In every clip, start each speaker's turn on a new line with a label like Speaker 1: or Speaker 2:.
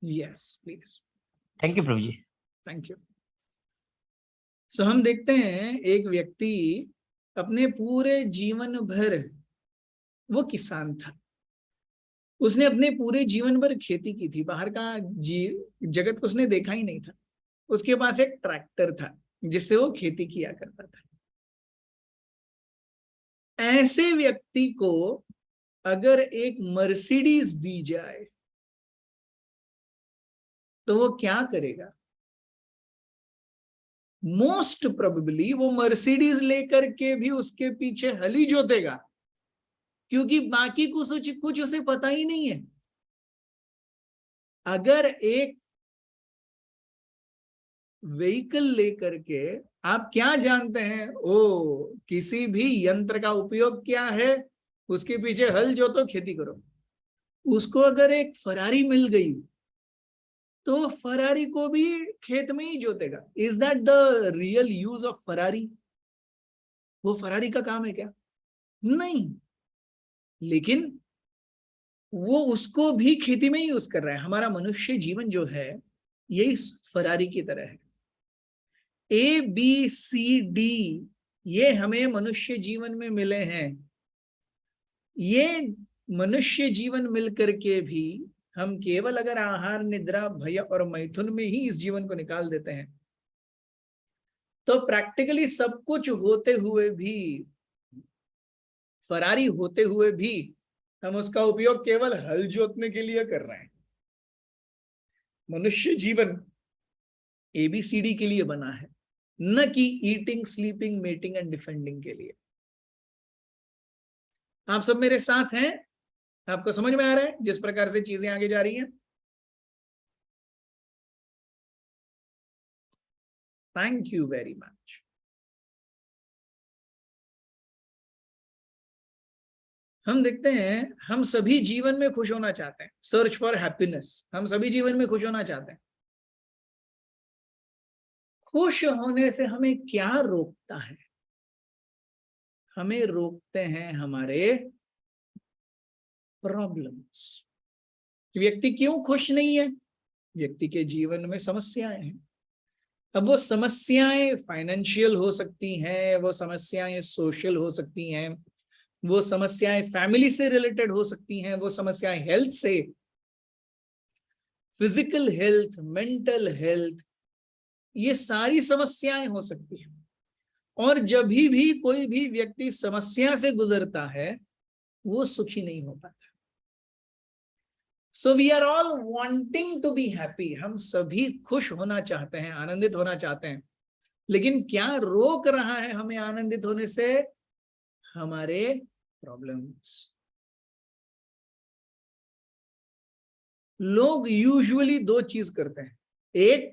Speaker 1: Yes please.
Speaker 2: Thank you Prabhu ji.
Speaker 1: Thank you. So हम देखते हैं एक व्यक्ति अपने पूरे जीवन भर, वो किसान था, उसने अपने पूरे जीवन भर खेती की थी, बाहर का जगत को उसने देखा ही नहीं था। उसके पास एक ट्रैक्टर था जिससे वो खेती किया करता था। ऐसे व्यक्ति को अगर एक मर्सिडीज दी जाए तो वो क्या करेगा? मोस्ट प्रोबेबली वो मर्सिडीज लेकर के भी उसके पीछे हली जोतेगा, क्योंकि बाकी कुछ उसे पता ही नहीं है। अगर एक व्हीकल लेकर के आप क्या जानते हैं, ओ किसी भी यंत्र का उपयोग क्या है, उसके पीछे हल जोतो, खेती करो। उसको अगर एक फरारी मिल गई तो फरारी को भी खेत में ही जोतेगा। Is that the real use of Ferrari? वो फरारी का काम है क्या? नहीं। लेकिन वो उसको भी खेती में ही यूज कर रहा है। हमारा मनुष्य जीवन जो है ये इस फरारी की तरह है। ABCD ये हमें मनुष्य जीवन में मिले हैं। ये मनुष्य जीवन मिलकर के भी हम केवल अगर आहार, निद्रा, भय और मैथुन में ही इस जीवन को निकाल देते हैं तो प्रैक्टिकली सब कुछ होते हुए भी, फरारी होते हुए भी, हम उसका उपयोग केवल हल जोतने के लिए कर रहे हैं। मनुष्य जीवन ABCD के लिए बना है, न कि eating, sleeping, mating and defending के लिए। आप सब मेरे साथ हैं? आपको समझ में आ रहा है जिस प्रकार से चीजें आगे जा रही हैं? Thank you very much. हम देखते हैं हम सभी जीवन में खुश होना चाहते हैं। सर्च फॉर हैप्पीनेस, हम सभी जीवन में खुश होना चाहते हैं। खुश होने से हमें क्या रोकता है? हमें रोकते हैं हमारे प्रॉब्लम्स। व्यक्ति क्यों खुश नहीं है? व्यक्ति के जीवन में समस्याएं हैं। अब वो समस्याएं फाइनेंशियल हो सकती हैं, वो समस्याएं सोशल हो सकती हैं, वो समस्याएं फैमिली से रिलेटेड हो सकती हैं, वो समस्याएं हेल्थ से, फिजिकल हेल्थ, मेंटल हेल्थ, ये सारी समस्याएं हो सकती हैं। और जब भी कोई भी व्यक्ति समस्या से गुजरता है वो सुखी नहीं हो पाता। So we are all wanting to be happy. हम सभी खुश होना चाहते हैं, आनंदित होना चाहते हैं। लेकिन क्या रोक रहा है हमें आनंदित होने से? हमारे प्रॉब्लम्स। लोग यूजुअली दो चीज करते हैं। एक,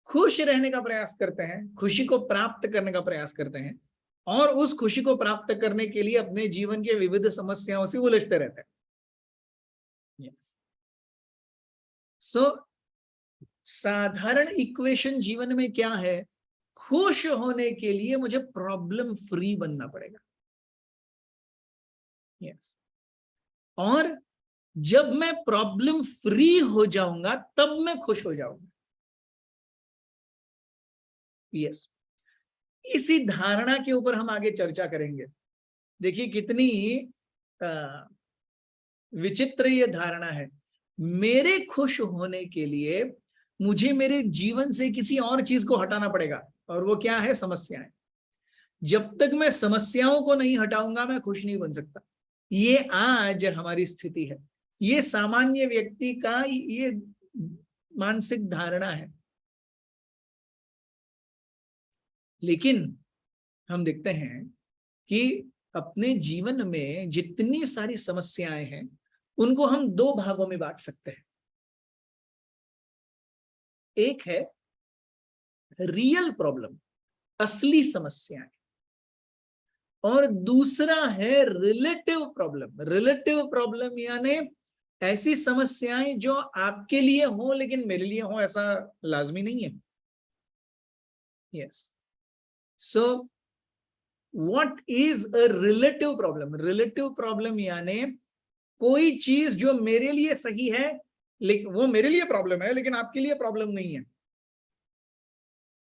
Speaker 1: खुश रहने का प्रयास करते हैं, खुशी को प्राप्त करने का प्रयास करते हैं, और उस खुशी को प्राप्त करने के लिए अपने जीवन के विविध समस्याओं से उलझते रहते हैं। सो साधारण इक्वेशन जीवन में क्या है? खुश होने के लिए मुझे प्रॉब्लम फ्री बनना पड़ेगा। यस। और जब मैं प्रॉब्लम फ्री हो जाऊंगा तब मैं खुश हो जाऊंगा। यस। इसी धारणा के ऊपर हम आगे चर्चा करेंगे। देखिए कितनी विचित्र ये धारणा है। मेरे खुश होने के लिए मुझे मेरे जीवन से किसी और चीज को हटाना पड़ेगा, और वो क्या है? समस्याएं। जब तक मैं समस्याओं को नहीं हटाऊंगा मैं खुश नहीं बन सकता। ये आज हमारी स्थिति है, ये सामान्य व्यक्ति का ये मानसिक धारणा है। लेकिन हम देखते हैं कि अपने जीवन में जितनी सारी समस्याएं हैं उनको हम दो भागों में बांट सकते हैं। एक है रियल प्रॉब्लम, असली समस्याएं, और दूसरा है रिलेटिव प्रॉब्लम। रिलेटिव प्रॉब्लम यानी ऐसी समस्याएं जो आपके लिए हो लेकिन मेरे लिए हो ऐसा लाजमी नहीं है। Yes. So what is a relative problem? Relative problem यानी कोई चीज जो मेरे लिए सही है लेकिन वो मेरे लिए प्रॉब्लम है, लेकिन आपके लिए प्रॉब्लम नहीं है।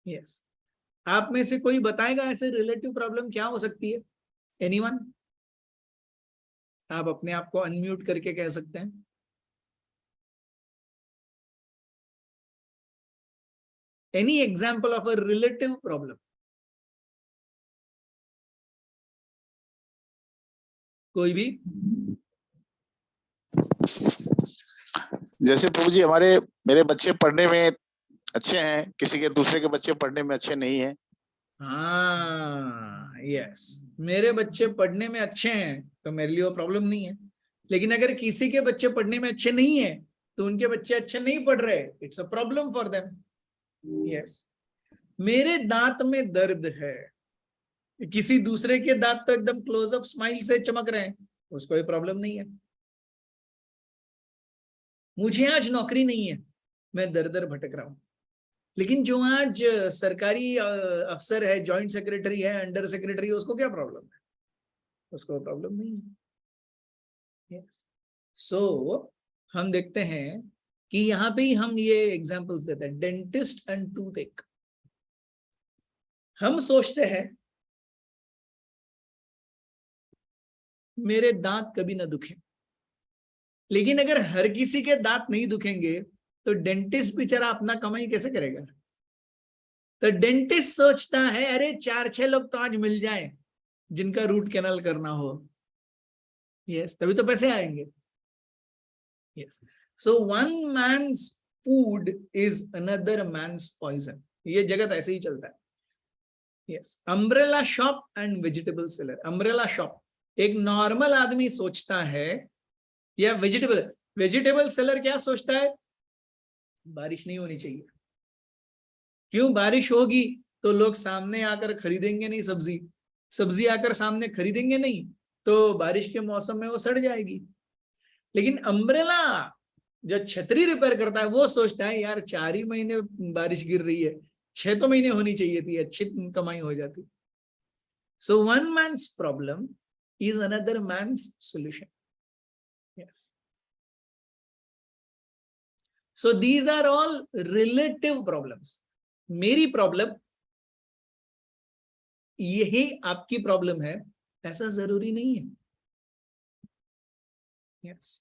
Speaker 1: यस। आप में से कोई बताएगा ऐसे रिलेटिव प्रॉब्लम क्या हो सकती है? एनीवन? आप अपने आप को अनम्यूट करके कह सकते हैं। Any example of a relative problem? कोई भी?
Speaker 2: जैसे प्रभु जी, मेरे बच्चे पढ़ने में अच्छे हैं, किसी के दूसरे के बच्चे पढ़ने में अच्छे नहीं हैं।
Speaker 1: हाँ, यस। मेरे बच्चे पढ़ने में अच्छे हैं तो मेरे लिए वो प्रॉब्लम नहीं है। लेकिन अगर किसी के बच्चे पढ़ने में अच्छे नहीं है तो उनके बच्चे अच्छे नहीं पढ़ रहे, it's a problem for them. Yes. मेरे दांत में दर्द है, किसी दूसरे के दांत तो एकदम क्लोजअप स्माइल से चमक रहे हैं, उसको कोई प्रॉब्लम नहीं है। मुझे आज नौकरी नहीं है, मैं दर दर भटक रहा हूं, लेकिन जो आज सरकारी अफसर है, जॉइंट सेक्रेटरी है, अंडर सेक्रेटरी है, उसको क्या प्रॉब्लम है? उसको प्रॉब्लम नहीं है। यस। सो हम देखते हैं कि यहां पे ही हम ये एग्जांपल्स देते हैं, डेंटिस्ट एंड टूथ। हम सोचते हैं मेरे दांत कभी ना दुखे, लेकिन अगर हर किसी के दांत नहीं दुखेंगे तो डेंटिस्ट बेचारा अपना कमाई कैसे करेगा? तो डेंटिस्ट सोचता है अरे 4-6 लोग तो आज मिल जाएं जिनका रूट कैनाल करना हो। यस, तभी तो पैसे आएंगे। Yes. So one man's food is another man's poison. ये जगत ऐसे ही चलता है। Yes. Umbrella shop and vegetable seller. Umbrella shop, एक नॉर्मल आदमी सोचता है, या वेजिटेबल सेलर क्या सोचता है? बारिश नहीं होनी चाहिए। क्यों? बारिश होगी तो लोग सामने आकर खरीदेंगे नहीं सब्जी, सब्जी आकर सामने खरीदेंगे नहीं तो बारिश के मौसम में वो सड़ जाएगी। लेकिन अम्ब्रेला, जो छतरी रिपेयर करता है, वो सोचता है यार 4 ही महीने बारिश गिर रही है, 6 तो महीने होनी चाहिए थी, अच्छी कमाई हो जाती। So one man's problem is another man's solution. Yes. So these are all relative problems. मेरी प्रॉब्लम यही आपकी प्रॉब्लम है ऐसा जरूरी नहीं है। यस।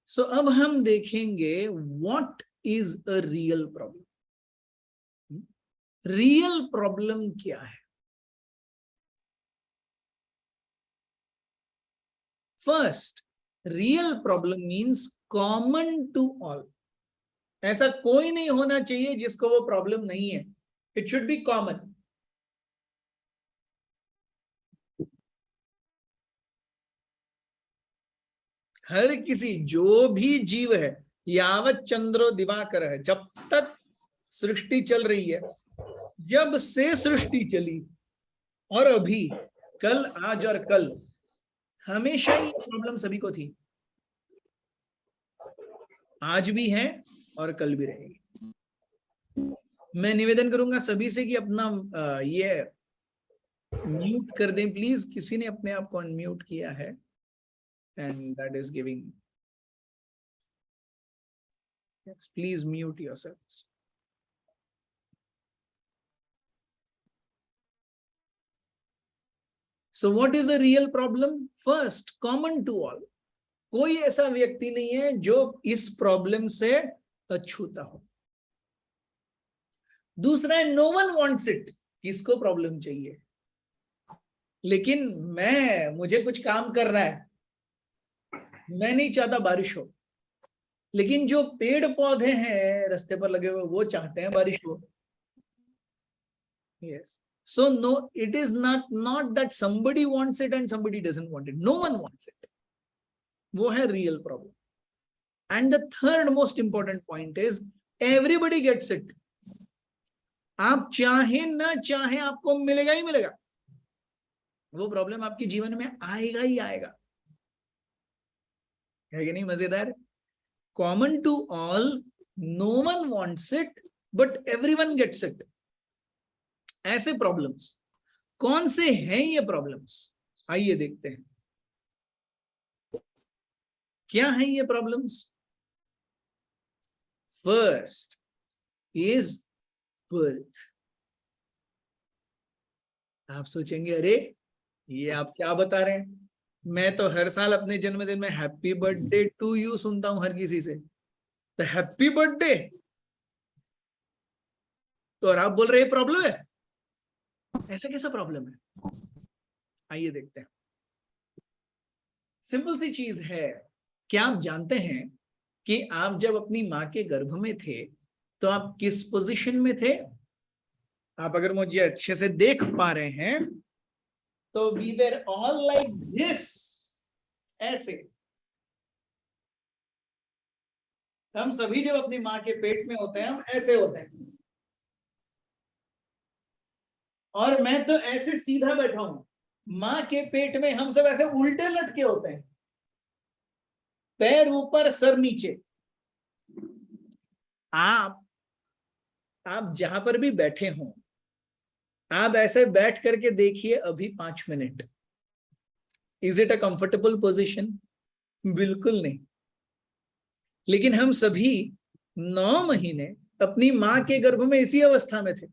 Speaker 1: सो अब हम देखेंगे what is a real problem. Real problem क्या है? First, real problem means common to all. ऐसा कोई नहीं होना चाहिए जिसको वो प्रॉब्लम नहीं है। It should be common. हर किसी, जो भी जीव है, यावत चंद्रो दिवाकर है, जब तक सृष्टि चल रही है, जब से सृष्टि चली और अभी, कल, आज और कल, हमेशा ही प्रॉब्लम सभी को थी, आज भी है और कल भी रहेगी। मैं निवेदन करूंगा सभी से कि अपना ये म्यूट कर दें प्लीज। किसी ने अपने आप को अनम्यूट किया है, and that is giving, please mute yourselves. So what is a real problem? First, common to all. कोई ऐसा व्यक्ति नहीं है जो इस प्रॉब्लम से अछूता हो। दूसरा है, नो वन वांट्स इट। किसको प्रॉब्लम चाहिए? लेकिन मुझे कुछ काम करना है, मैं नहीं चाहता बारिश हो, लेकिन जो पेड़ पौधे हैं रास्ते पर लगे हुए वो चाहते हैं बारिश हो। Yes. So no, it is not that somebody wants it and somebody doesn't want it. No one wants it. वो है real problem. And the third most important point is everybody gets it. आप चाहे ना चाहे आपको मिलेगा ही मिलेगा। वो प्रॉब्लम आपके जीवन में आएगा ही आएगा। है कि नहीं मजेदार? Common to all, no one wants it but everyone gets it. ऐसे प्रॉब्लम्स कौन से हैं ये प्रॉब्लम्स? आइए देखते हैं क्या है ये प्रॉब्लम्स। First is birth. आप सोचेंगे अरे ये आप क्या बता रहे हैं, मैं तो हर साल अपने जन्मदिन में हैप्पी बर्थडे टू यू सुनता हूं हर किसी से, तो हैप्पी बर्थडे तो और आप बोल रहे प्रॉब्लम है? ऐसा कैसा प्रॉब्लम है? आइए देखते हैं। सिंपल सी चीज है, क्या आप जानते हैं कि आप जब अपनी मां के गर्भ में थे तो आप किस पोजीशन में थे? आप अगर मुझे अच्छे से देख पा रहे हैं तो we were all like this, ऐसे। हम सभी जब अपनी मां के पेट में होते हैं हम ऐसे होते हैं, और मैं तो ऐसे सीधा बैठा हूं। मां के पेट में हम सब ऐसे उल्टे लटके होते हैं, पैर ऊपर सर नीचे। आप जहां पर भी बैठे हों, आप ऐसे बैठ करके देखिए अभी 5 minute. Is it a comfortable position? बिल्कुल नहीं। लेकिन हम सभी 9 महीने अपनी मां के गर्भ में इसी अवस्था में थे।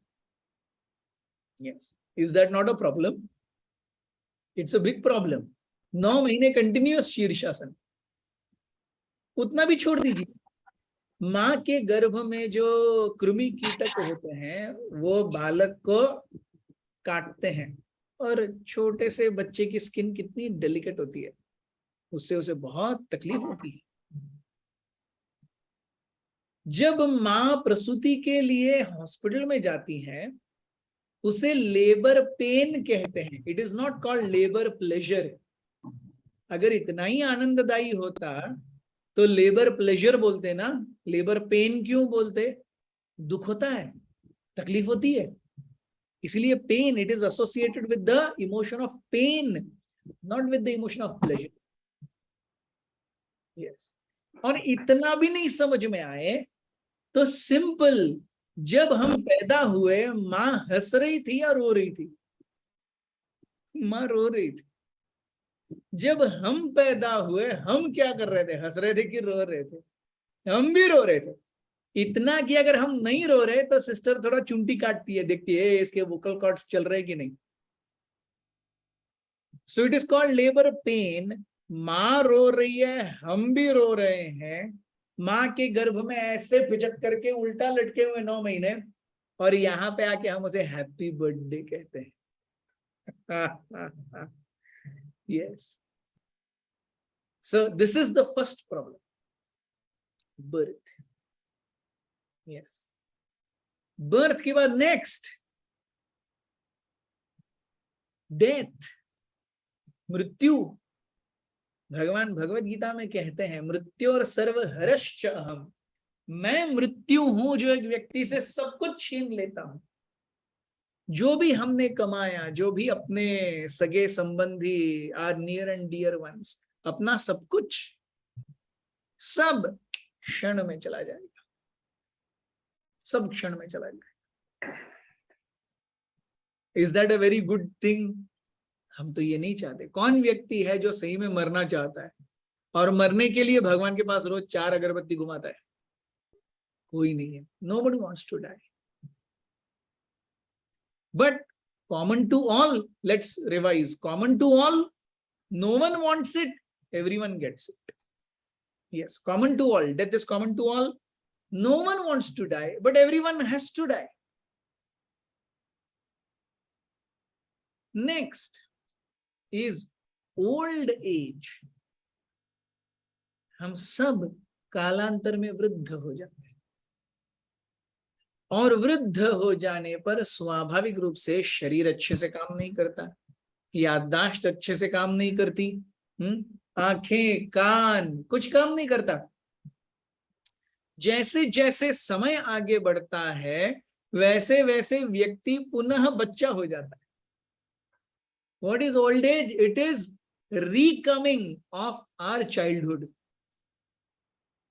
Speaker 1: Yes, is that not a problem? It's a big problem. 9 महीने कंटिन्यूअस शीर्षासन। उतना भी छोड़ दीजिए, मां के गर्भ में जो कृमि कीटक होते हैं वो बालक को काटते हैं, और छोटे से बच्चे की स्किन कितनी डेलिकेट होती है, उससे उसे बहुत तकलीफ होती है। जब मां प्रसूति के लिए हॉस्पिटल में जाती है उसे लेबर पेन कहते हैं, it is not called labour pleasure. अगर इतना ही आनंददायी होता तो लेबर प्लेजर बोलते ना, लेबर पेन क्यों बोलते? दुख होता है, तकलीफ होती है, इसलिए pain, it is associated with the emotion of pain, not with the emotion of pleasure. Yes. और इतना भी नहीं समझ में आए तो सिंपल, जब हम पैदा हुए मां हंस रही थी या रो रही थी? मां रो रही थी। जब हम पैदा हुए हम क्या कर रहे थे? हंस रहे थे कि रो रहे थे? हम भी रो रहे थे। इतना कि अगर हम नहीं रो रहे तो सिस्टर थोड़ा चुंटी काटती है, देखती है इसके वोकल कॉर्ड्स चल रहे कि नहीं। सो it is called labour pain. मां रो रही है, हम भी रो रहे हैं, मां के गर्भ में ऐसे पिचक करके उल्टा लटके हुए 9 महीने, और यहां पे आके हम उसे हैप्पी बर्थडे कहते हैं। Yes. So this is the first problem, birth. Yes. Birth के बाद नेक्स्ट डेथ, मृत्यु। भगवान भगवत गीता में कहते हैं मृत्यु और सर्वहरश्च अहम, मैं मृत्यु हूं जो एक व्यक्ति से सब कुछ छीन लेता हूं। जो भी हमने कमाया, जो भी अपने सगे संबंधी, or near and dear ones, अपना सब कुछ, सब क्षण में चला जाएगा, सब क्षण में चला जाएगा। Is that a very good thing? हम तो ये नहीं चाहते। कौन व्यक्ति है जो सही में मरना चाहता है और मरने के लिए भगवान के पास रोज 4 अगरबत्ती घुमाता है? कोई नहीं है। Nobody wants to die. But common to all, let's revise. Common to all, no one wants it, everyone gets it. Yes, common to all. Death is common to all. No one wants to die, but everyone has to die. Next is old age. हम सब कालांतर में वृद्ध हो जाते हैं, और वृद्ध हो जाने पर स्वाभाविक रूप से शरीर अच्छे से काम नहीं करता, याददाश्त अच्छे से काम नहीं करती, आंखें, कान, कुछ काम नहीं करता। जैसे जैसे समय आगे बढ़ता है वैसे वैसे व्यक्ति पुनः बच्चा हो जाता है। What is old age? It is recoming of our childhood.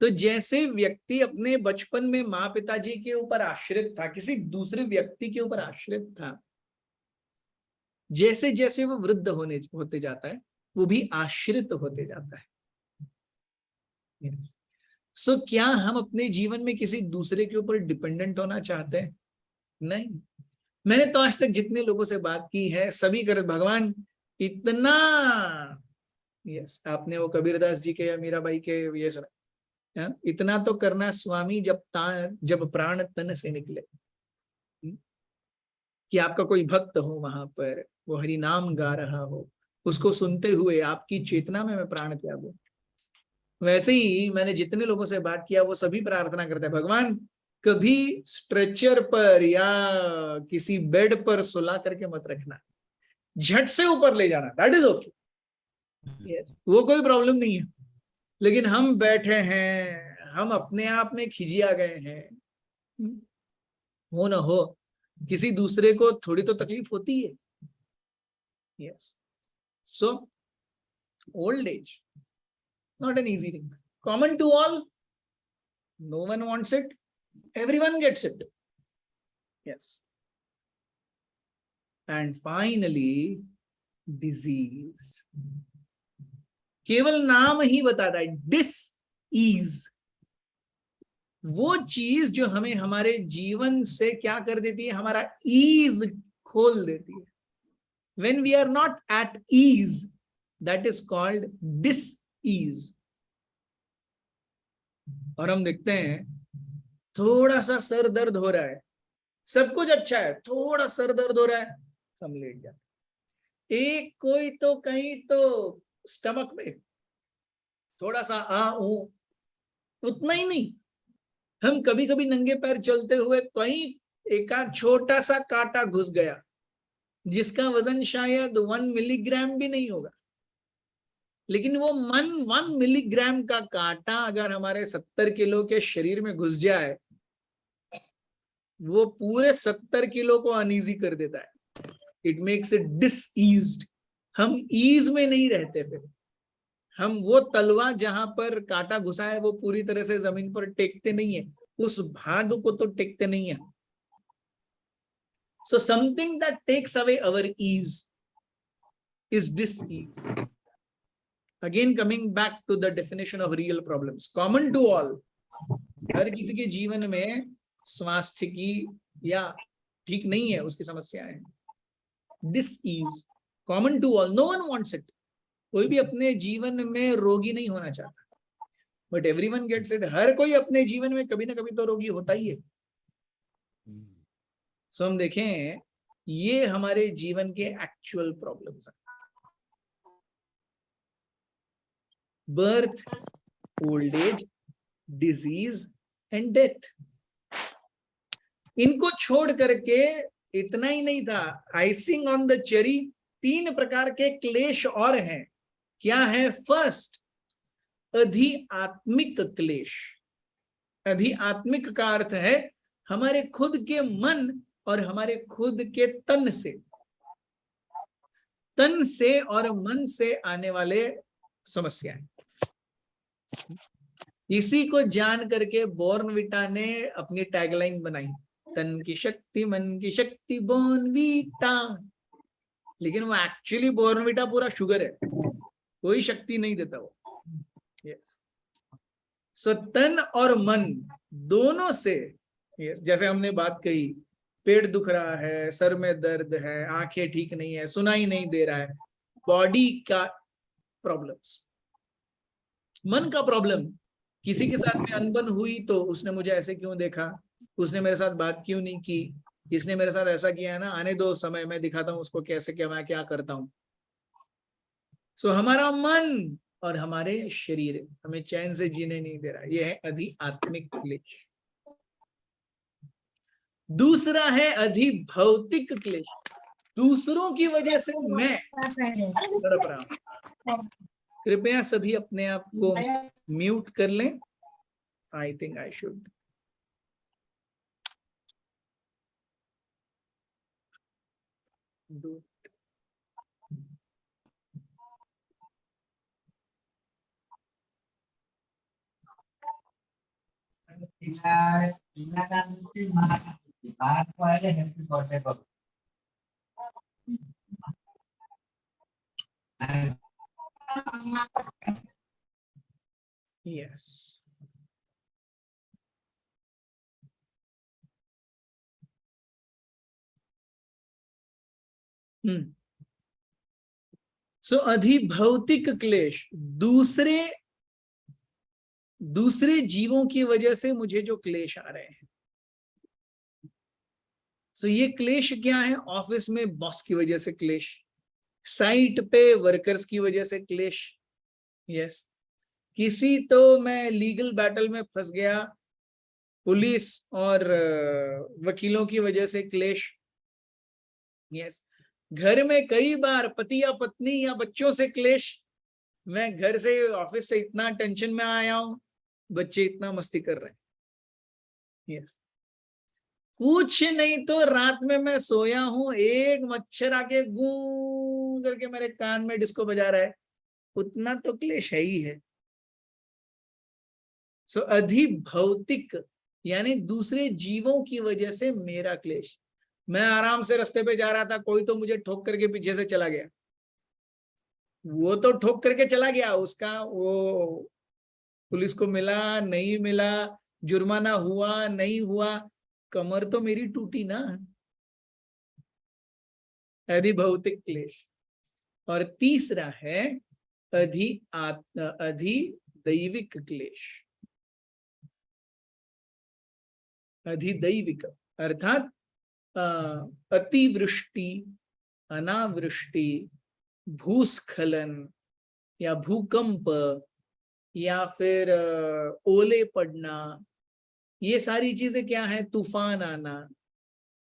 Speaker 1: तो जैसे व्यक्ति अपने बचपन में माँ पिताजी के ऊपर आश्रित था, किसी दूसरे व्यक्ति के ऊपर आश्रित था, जैसे जैसे वो वृद्ध होते जाता है, वो भी आश्रित होते जाता है। सो क्या हम अपने जीवन में किसी दूसरे के ऊपर डिपेंडेंट होना चाहते हैं? नहीं। मैंने तो आज तक जितने लोगों से बात की है, सभी कर भगवान इतना, यस, आपने वो कबीरदास जी के या मीराबाई के ये सुना, इतना तो करना स्वामी जब प्राण तन से निकले, कि आपका कोई भक्त हो वहां पर, वो हरि नाम गा रहा हो, उसको सुनते हुए आपकी चेतना में मैं प्राण त्यागूं। वैसे ही मैंने जितने लोगों से बात किया वो सभी प्रार्थना करते हैं, भगवान कभी स्ट्रेचर पर या किसी बेड पर सुला करके मत रखना, झट से ऊपर ले जाना, दैट इज ओके, वो कोई प्रॉब्लम नहीं है। लेकिन हम बैठे हैं, हम अपने आप में खिजिया गए हैं, हो ना हो किसी दूसरे को थोड़ी तो तकलीफ होती है। Yes, so old age not an easy thing, common to all, no one wants it, everyone gets it. Yes. And finally disease, केवल नाम ही बताता है डिस ईज, वो चीज जो हमें हमारे जीवन से क्या कर देती है, हमारा ईज खोल देती है। when we are not at ease, that is called dis-ease। और हम देखते हैं थोड़ा सा सर दर्द हो रहा है, सब कुछ अच्छा है, थोड़ा सर दर्द हो रहा है, हम लेट जाते। एक कोई तो कहीं तो स्टमक में थोड़ा सा उतना ही नहीं, हम कभी कभी नंगे पैर चलते हुए कहीं एक छोटा सा कांटा घुस गया, जिसका वजन शायद 1 मिलीग्राम भी नहीं होगा, लेकिन वो 1 मिलीग्राम का कांटा अगर हमारे 70 किलो के शरीर में घुस जाए, वो पूरे 70 किलो को अनईजी कर देता है। It makes it diseased. हम ईज में नहीं रहते, फिर हम वो तलवा जहां पर कांटा घुसा है वो पूरी तरह से जमीन पर टेकते नहीं है, उस भाग को तो टेकते नहीं है। So something that takes away our ease is disease. Again coming back to the definition of real problems, common to all, हर किसी के जीवन में स्वास्थ्य की या ठीक नहीं है उसकी समस्याएं हैं। Disease common to all, no one wants it. कोई भी अपने जीवन में रोगी नहीं होना चाहता, बट एवरीवन गेट्स इट। हर कोई अपने जीवन में कभी ना कभी तो रोगी होता ही है। सो हम देखें, ये हमारे जीवन के एक्चुअल प्रॉब्लम्स हैं। Birth, old age, disease and death. इनको छोड़ करके इतना ही नहीं था, आइसिंग ऑन द चेरी 3 प्रकार के क्लेश और हैं। क्या है? फर्स्ट, अधिआत्मिक क्लेश। अधिआत्मिक का अर्थ है हमारे खुद के मन और हमारे खुद के तन से और मन से आने वाले समस्याएं। इसी को जान करके बॉर्नविटा ने अपनी टैगलाइन बनाई, तन की शक्ति मन की शक्ति बॉर्नविटा। लेकिन वो एक्चुअली बॉर्नविटा पूरा शुगर है, कोई शक्ति नहीं देता वो। यस, सो तन और मन दोनों से, जैसे हमने बात कही, पेट दुख रहा है, सर में दर्द है, आंखें ठीक नहीं है, सुनाई नहीं दे रहा है, बॉडी का प्रॉब्लम्स, मन का प्रॉब्लम। किसी के साथ में अनबन हुई तो उसने मुझे ऐसे क्यों देखा, उसने मेरे साथ बात क्यों नहीं की, इसने मेरे साथ ऐसा किया है ना, आने दो समय मैं दिखाता हूं उसको कैसे, क्या मैं क्या करता हूं। सो हमारा मन और हमारे शरीर हमें चैन से जीने नहीं दे रहा। यह है अधिआत्मिक क्लेश। दूसरा है अधिभौतिक क्लेश, दूसरों की वजह से मैं तड़प रहा हूं। कृपया सभी अपने आप को म्यूट कर लें। I think I should do. Yes. So अधिभौतिक क्लेश, दूसरे जीवों की वजह से मुझे जो क्लेश आ रहे हैं। सो ये क्लेश क्या है? ऑफिस में बॉस की वजह से क्लेश, साइट पे वर्कर्स की वजह से क्लेश। यस। किसी तो मैं लीगल बैटल में फंस गया, पुलिस और वकीलों की वजह से क्लेश। यस। घर में कई बार पति या पत्नी या बच्चों से क्लेश। मैं घर से ऑफिस से इतना टेंशन में आया हूं, बच्चे इतना मस्ती कर रहे हैं। यस। कुछ नहीं तो रात में मैं सोया हूं, एक मच्छर आके गूं करके मेरे कान में डिस्को बजा रहा है, उतना तो क्लेश है ही है। सो अधिभौतिक यानी दूसरे जीवों की वजह से मेरा क्लेश। मैं आराम से रास्ते पे जा रहा था, कोई तो मुझे ठोक करके पीछे से चला गया। वो तो ठोक करके चला गया, उसका वो पुलिस को मिला नहीं मिला, जुर्माना हुआ नहीं हुआ, कमर तो मेरी टूटी ना। अधिभौतिक क्लेश। और तीसरा है अधिदैविक क्लेश। अधिदैविक अर्थात अतिवृष्टि, अनावृष्टि, भूस्खलन या भूकंप या फिर ओले पड़ना, ये सारी चीजें क्या है? तूफान आना,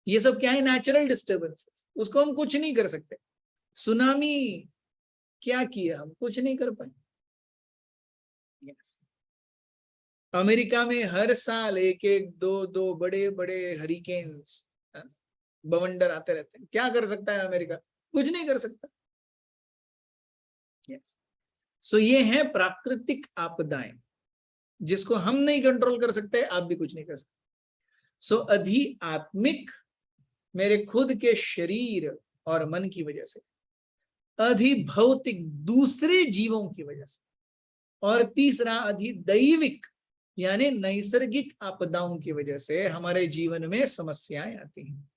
Speaker 1: ये सब क्या है? नेचुरल डिस्टर्बेंसेस, उसको हम कुछ नहीं कर सकते। सुनामी क्या किया? हम कुछ नहीं कर पाए। yes. अमेरिका में हर साल एक एक दो दो बड़े बड़े हरिकेन्स, बवंडर आते रहते हैं। क्या कर सकता है अमेरिका? कुछ नहीं कर सकता। यस। सो ये है प्राकृतिक आपदाएं, जिसको हम नहीं कंट्रोल कर सकते, आप भी कुछ नहीं कर सकते। सो अधिआत्मिक मेरे खुद के शरीर और मन की वजह से, अधिभौतिक दूसरे जीवों की वजह से, और तीसरा अधिदैविक यानी नैसर्गिक आपदाओं की वजह से हमारे जीवन में समस्याएं आती हैं।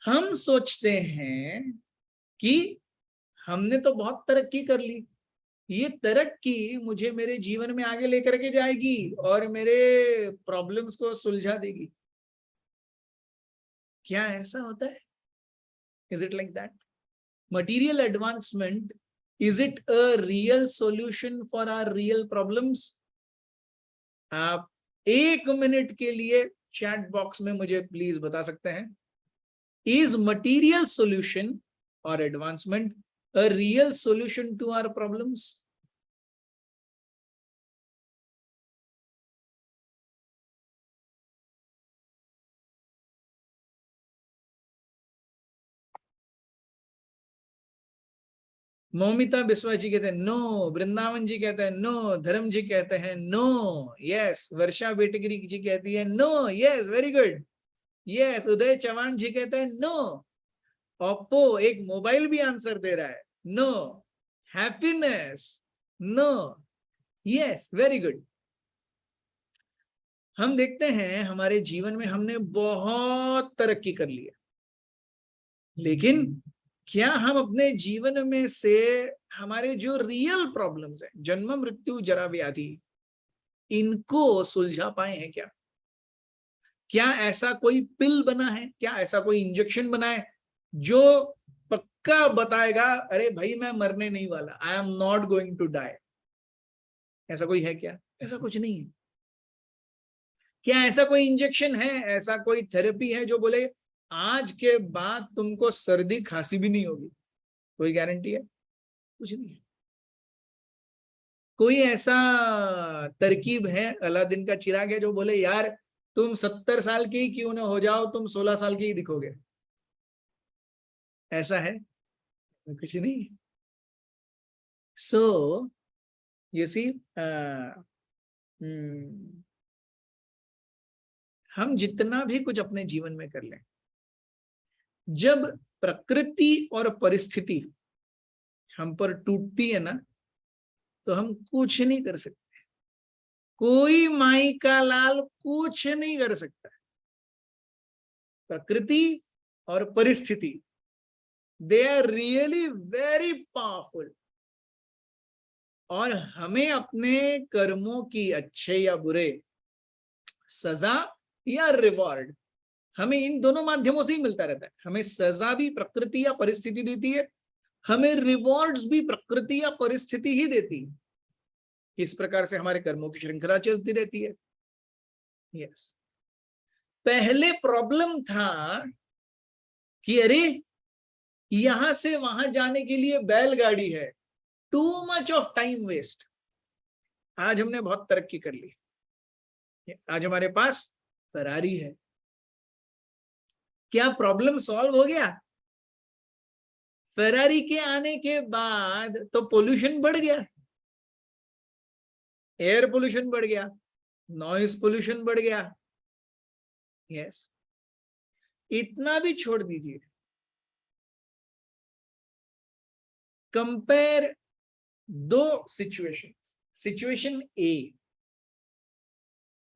Speaker 1: हम सोचते हैं कि हमने तो बहुत तरक्की कर ली, ये तरक्की मुझे मेरे जीवन में आगे लेकर के जाएगी और मेरे प्रॉब्लम्स को सुलझा देगी। क्या ऐसा होता है? Is it like that? Material advancement, is it a real solution for our real problems? आप 1 मिनट के लिए चैट बॉक्स में मुझे प्लीज बता सकते हैं, इज मटीरियल सॉल्यूशन और advancement a real solution to our problems? Moumita Biswa ji कहते हैं नो, वृंदावन जी कहते हैं नो, धर्म जी कहते हैं नो, यस। वर्षा बेटगिरी जी कहती है no, yes, very good, yes. Uday Chauhan ji कहते हैं नो। ओप्पो एक मोबाइल भी आंसर दे रहा है no. Happiness no, yes, very good. हम देखते हैं हमारे जीवन में हमने बहुत तरक्की कर ली है, लेकिन क्या हम अपने जीवन में से हमारे जो रियल प्रॉब्लम्स हैं, जन्म मृत्यु जरा व्याधि, इनको सुलझा पाए हैं क्या? क्या ऐसा कोई पिल बना है, क्या ऐसा कोई इंजेक्शन बना है जो पक्का बताएगा अरे भाई मैं मरने नहीं वाला, I am not going to die? ऐसा कोई है क्या? ऐसा कुछ नहीं है। क्या ऐसा कोई इंजेक्शन है, ऐसा कोई थेरेपी है जो बोले आज के बाद तुमको सर्दी खांसी भी नहीं होगी? कोई गारंटी है? कुछ नहीं है। कोई ऐसा तरकीब है, अलादीन का चिराग है जो बोले यार तुम 70 साल के ही क्यों ना हो जाओ, तुम 16 साल के ही दिखोगे? ऐसा है? कुछ नहीं है। सो You see, हम जितना भी कुछ अपने जीवन में कर लें, जब प्रकृति और परिस्थिति हम पर टूटती है ना, तो हम कुछ नहीं कर सकते। कोई माई का लाल कुछ नहीं कर सकता। प्रकृति और परिस्थिति, they are really very powerful. और हमें अपने कर्मों की अच्छे या बुरे, सजा या रिवॉर्ड, हमें इन दोनों माध्यमों से ही मिलता रहता है। हमें सजा भी प्रकृति या परिस्थिति देती है, हमें रिवॉर्ड्स भी प्रकृति या परिस्थिति ही देती है। इस प्रकार से हमारे कर्मों की श्रृंखला चलती रहती है। यस, पहले प्रॉब्लम था कि अरे यहां से वहां जाने के लिए बैलगाड़ी है, too much of time waste. आज हमने बहुत तरक्की कर ली, आज हमारे पास फरारी है। क्या प्रॉब्लम सॉल्व हो गया? फरारी के आने के बाद तो पोल्यूशन बढ़ गया, एयर पोल्यूशन बढ़ गया, नॉइज पोल्यूशन बढ़ गया। यस, इतना भी छोड़ दीजिए। कंपेयर दो सिचुएशंस। सिचुएशन ए,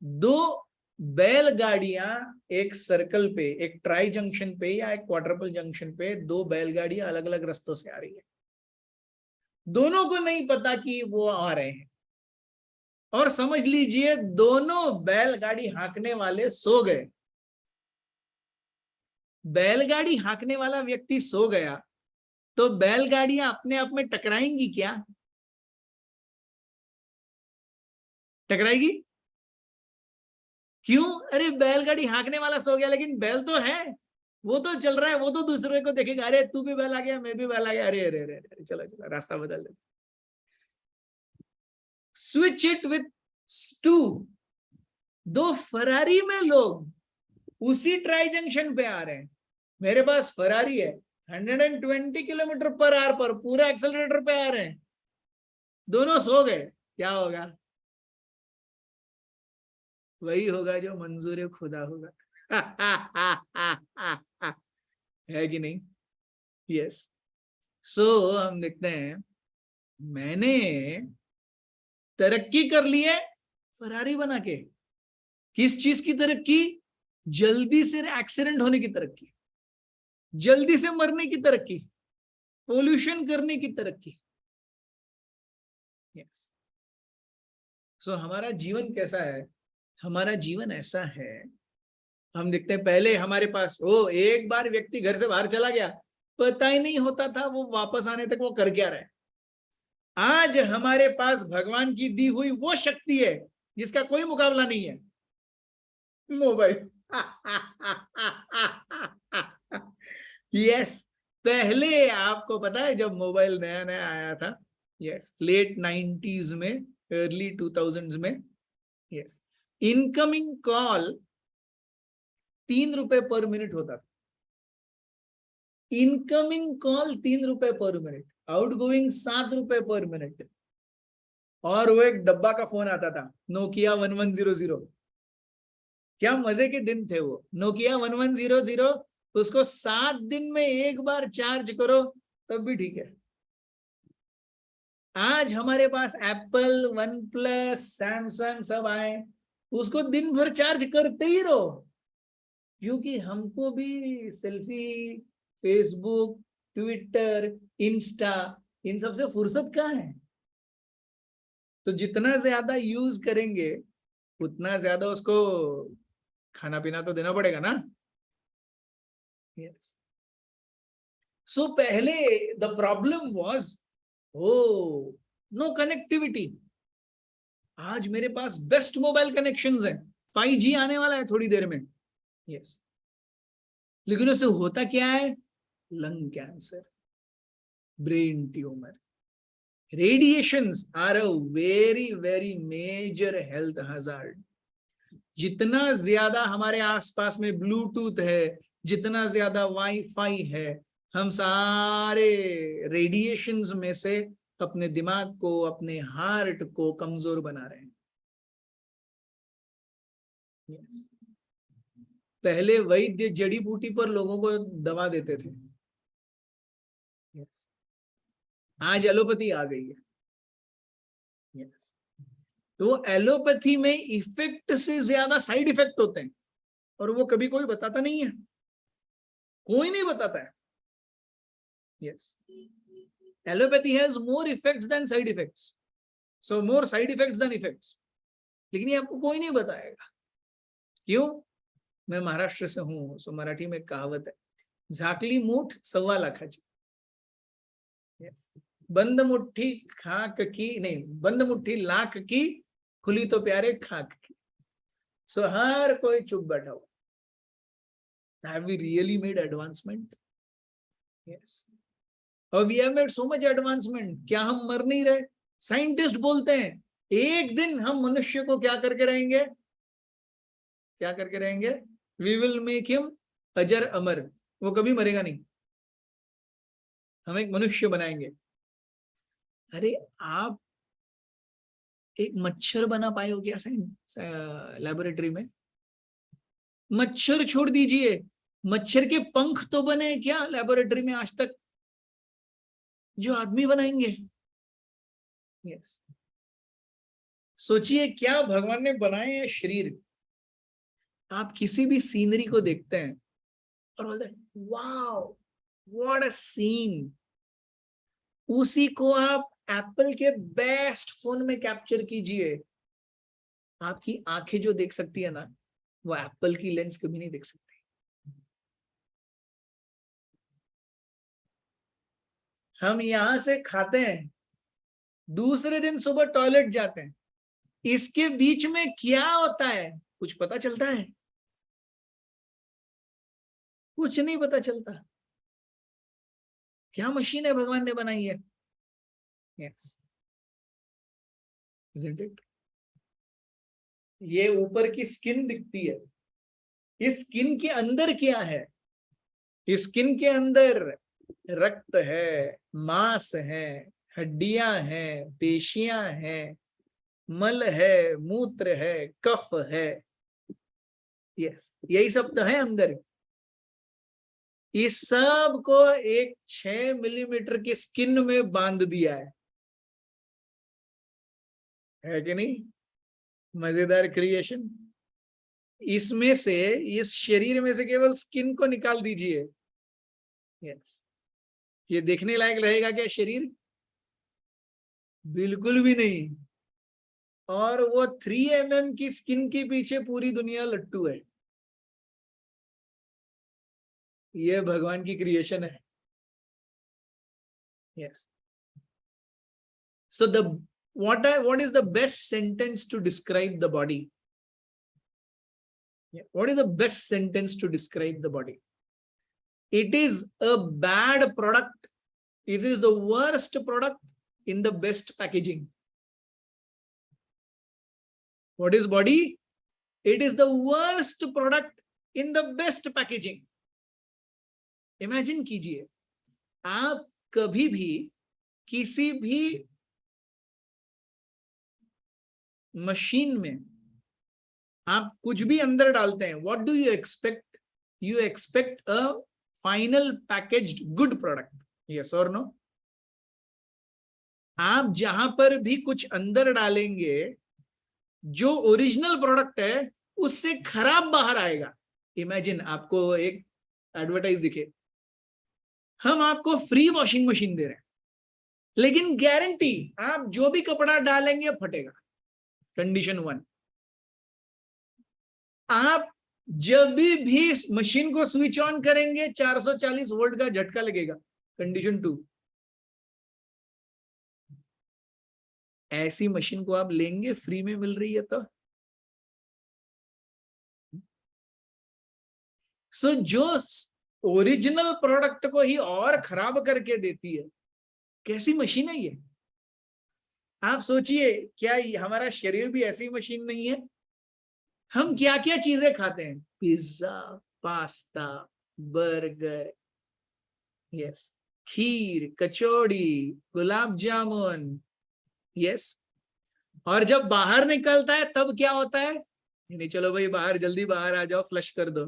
Speaker 1: दो बैलगाड़ियां एक सर्कल पे, एक ट्राई जंक्शन पे या एक क्वाड्रपल जंक्शन पे, दो बैलगाड़ियां अलग अलग रास्तों से आ रही है। दोनों को नहीं पता कि वो आ रहे हैं, और समझ लीजिए दोनों बैलगाड़ी हाँकने वाले सो गए। बैलगाड़ी हाँकने वाला व्यक्ति सो गया तो बैलगाड़ियां अपने आप में टकराएंगी क्या? टकराएगी? क्यों? अरे बैलगाड़ी हाँकने वाला सो गया, लेकिन बैल तो है, वो तो चल रहा है, वो तो दूसरे को देखेगा, अरे तू भी बैल आ गया, मैं भी बैल आ गया, अरे अरे अरे, अरे चलो चलो रास्ता बदल दे। स्विच इट विथ टू, दो फरारी में लोग उसी ट्राई जंक्शन पे आ रहे हैं। मेरे पास फरारी है, 120 किलोमीटर पर आवर पर पूरा एक्सेलरेटर पे आ रहे हैं, दोनों सो गए, क्या होगा? वही होगा जो मंजूर खुदा होगा। है कि नहीं? यस। सो हम देखते हैं, मैंने तरक्की कर ली है फरारी बना के। किस चीज की तरक्की? जल्दी से एक्सीडेंट होने की तरक्की, जल्दी से मरने की तरक्की, पोल्यूशन करने की तरक्की। यस। सो हमारा जीवन कैसा है? हमारा जीवन ऐसा है, हम देखते हैं पहले हमारे पास एक बार व्यक्ति घर से बाहर चला गया, पता ही नहीं होता था वो वापस आने तक वो कर क्या रहे। आज हमारे पास भगवान की दी हुई वो शक्ति है जिसका कोई मुकाबला नहीं है, मोबाइल। यस, पहले आपको पता है जब मोबाइल नया नया आया था, यस, लेट 90s में, अर्ली 2000s में, यस, इनकमिंग कॉल 3 रुपए पर मिनट होता था। इनकमिंग कॉल 3 रुपए पर मिनट, आउटगोइंग 7 रुपए पर मिनट। और वो एक डब्बा का फोन आता था, नोकिया 1100। क्या मजे के दिन थे वो। नोकिया 1100, उसको 7 दिन में एक बार चार्ज करो तब भी ठीक है। आज हमारे पास एप्पल, वन प्लस, सैमसंग सब आए, उसको दिन भर चार्ज करते ही रहो, क्योंकि हमको भी सेल्फी, फेसबुक, ट्विटर, इंस्टा, इन सब से फुर्सत कहाँ है। तो जितना ज्यादा यूज करेंगे उतना ज्यादा उसको खाना पीना तो देना पड़ेगा ना। यस। सो पहले the problem was no connectivity. आज मेरे पास बेस्ट मोबाइल कनेक्शंस हैं, 5G आने वाला है थोड़ी देर में। यस, लेकिन उससे होता क्या है? Lung cancer, brain tumour, radiations are a very very major health hazard. जितना ज्यादा हमारे आसपास में ब्लूटूथ है, जितना ज्यादा वाईफाई है, हम सारे रेडिएशंस में से अपने दिमाग को, अपने हार्ट को कमजोर बना रहे हैं। yes. पहले वैद्य जड़ी बूटी पर लोगों को दवा देते थे, yes. आज एलोपैथी आ गई है, yes. तो एलोपैथी में इफेक्ट से ज्यादा साइड इफेक्ट होते हैं, और वो कभी कोई बताता नहीं है, कोई नहीं बताता है। Yes, allopathy has more effects than side effects, so more side effects than effects, लेकिन ये आपको कोई नहीं बताएगा। क्यों? मैं महाराष्ट्र से हूं, सो मराठी में कहावत है, झाकली मूठ 1.25 लाखाची। yes. बंद मुट्ठी खाक की नहीं, बंद मुट्ठी लाख की, खुली तो प्यारे खाक की। सो हर कोई चुप बैठा हुआ। Have we really made advancement? Yes. और we have made so much advancement, क्या हम मर नहीं रहे? साइंटिस्ट बोलते हैं एक दिन हम मनुष्य को क्या करके रहेंगे, क्या करके रहेंगे? We will make him अजर अमर, वो कभी मरेगा नहीं, हम एक मनुष्य बनाएंगे। अरे आप एक मच्छर बना पाए हो क्या लैबोरेटरी में? मच्छर छोड़ दीजिए, मच्छर के पंख तो बने क्या लैबोरेटरी में आज तक, जो आदमी बनाएंगे? यस। सोचिए क्या भगवान ने बनाए हैं शरीर। आप किसी भी सीनरी को देखते हैं और बोलते हैं वाओ व्हाट अ सीन, उसी को आप एप्पल के बेस्ट फोन में कैप्चर कीजिए, आपकी आंखें जो देख सकती है ना, वो एप्पल की लेंस कभी नहीं देख सकती। हम यहां से खाते हैं, दूसरे दिन सुबह टॉयलेट जाते हैं, इसके बीच में क्या होता है कुछ पता चलता है? कुछ नहीं पता चलता। क्या मशीन है भगवान ने बनाई है। Yes, isn't it? ये ऊपर की स्किन दिखती है, इस स्किन के अंदर क्या है? इस स्किन के अंदर रक्त है, मांस है, हड्डियां हैं, पेशियां हैं, मल है, मूत्र है, कफ है। यस, यही सब तो है अंदर। इस सब को एक 6 मिलीमीटर की स्किन में बांध दिया है कि नहीं? मजेदार क्रिएशन। इसमें से, इस शरीर में से केवल स्किन को निकाल दीजिए। यस, ये देखने लायक रहेगा क्या शरीर? बिल्कुल भी नहीं। और वो 3 mm की स्किन के पीछे पूरी दुनिया लट्टू है। ये भगवान की क्रिएशन है। Yes, so the what is the best sentence to describe the body? What is the best sentence to describe the body? It is a bad product. It is the worst product in the best packaging. What is body? It is the worst product in the best packaging. Imagine कीजिए, आप कभी भी किसी भी machine में आप कुछ भी अंदर डालते हैं, what do you expect? You expect a final packaged good product. Yes or no? आप जहां पर भी कुछ अंदर डालेंगे, जो ओरिजिनल प्रोडक्ट है उससे खराब बाहर आएगा। इमेजिन आपको एक एडवर्टाइज दिखे, हम आपको फ्री वॉशिंग मशीन दे रहे हैं, लेकिन गारंटी आप जो भी कपड़ा डालेंगे फटेगा। कंडीशन 1, आप जब भी मशीन को स्विच ऑन करेंगे 440 वोल्ट का झटका लगेगा। कंडीशन 2, ऐसी मशीन को आप लेंगे, फ्री में मिल रही है तो। सो जो ओरिजिनल प्रोडक्ट को ही और खराब करके देती है, कैसी मशीन है ये? आप सोचिए, क्या हमारा शरीर भी ऐसी मशीन नहीं है? हम क्या क्या चीजें खाते हैं, पिज्जा, पास्ता, बर्गर, यस, खीर, कचौड़ी, गुलाब जामुन, यस। और जब बाहर निकलता है तब क्या होता है? नहीं चलो भाई बाहर, जल्दी बाहर आ जाओ, फ्लश कर दो,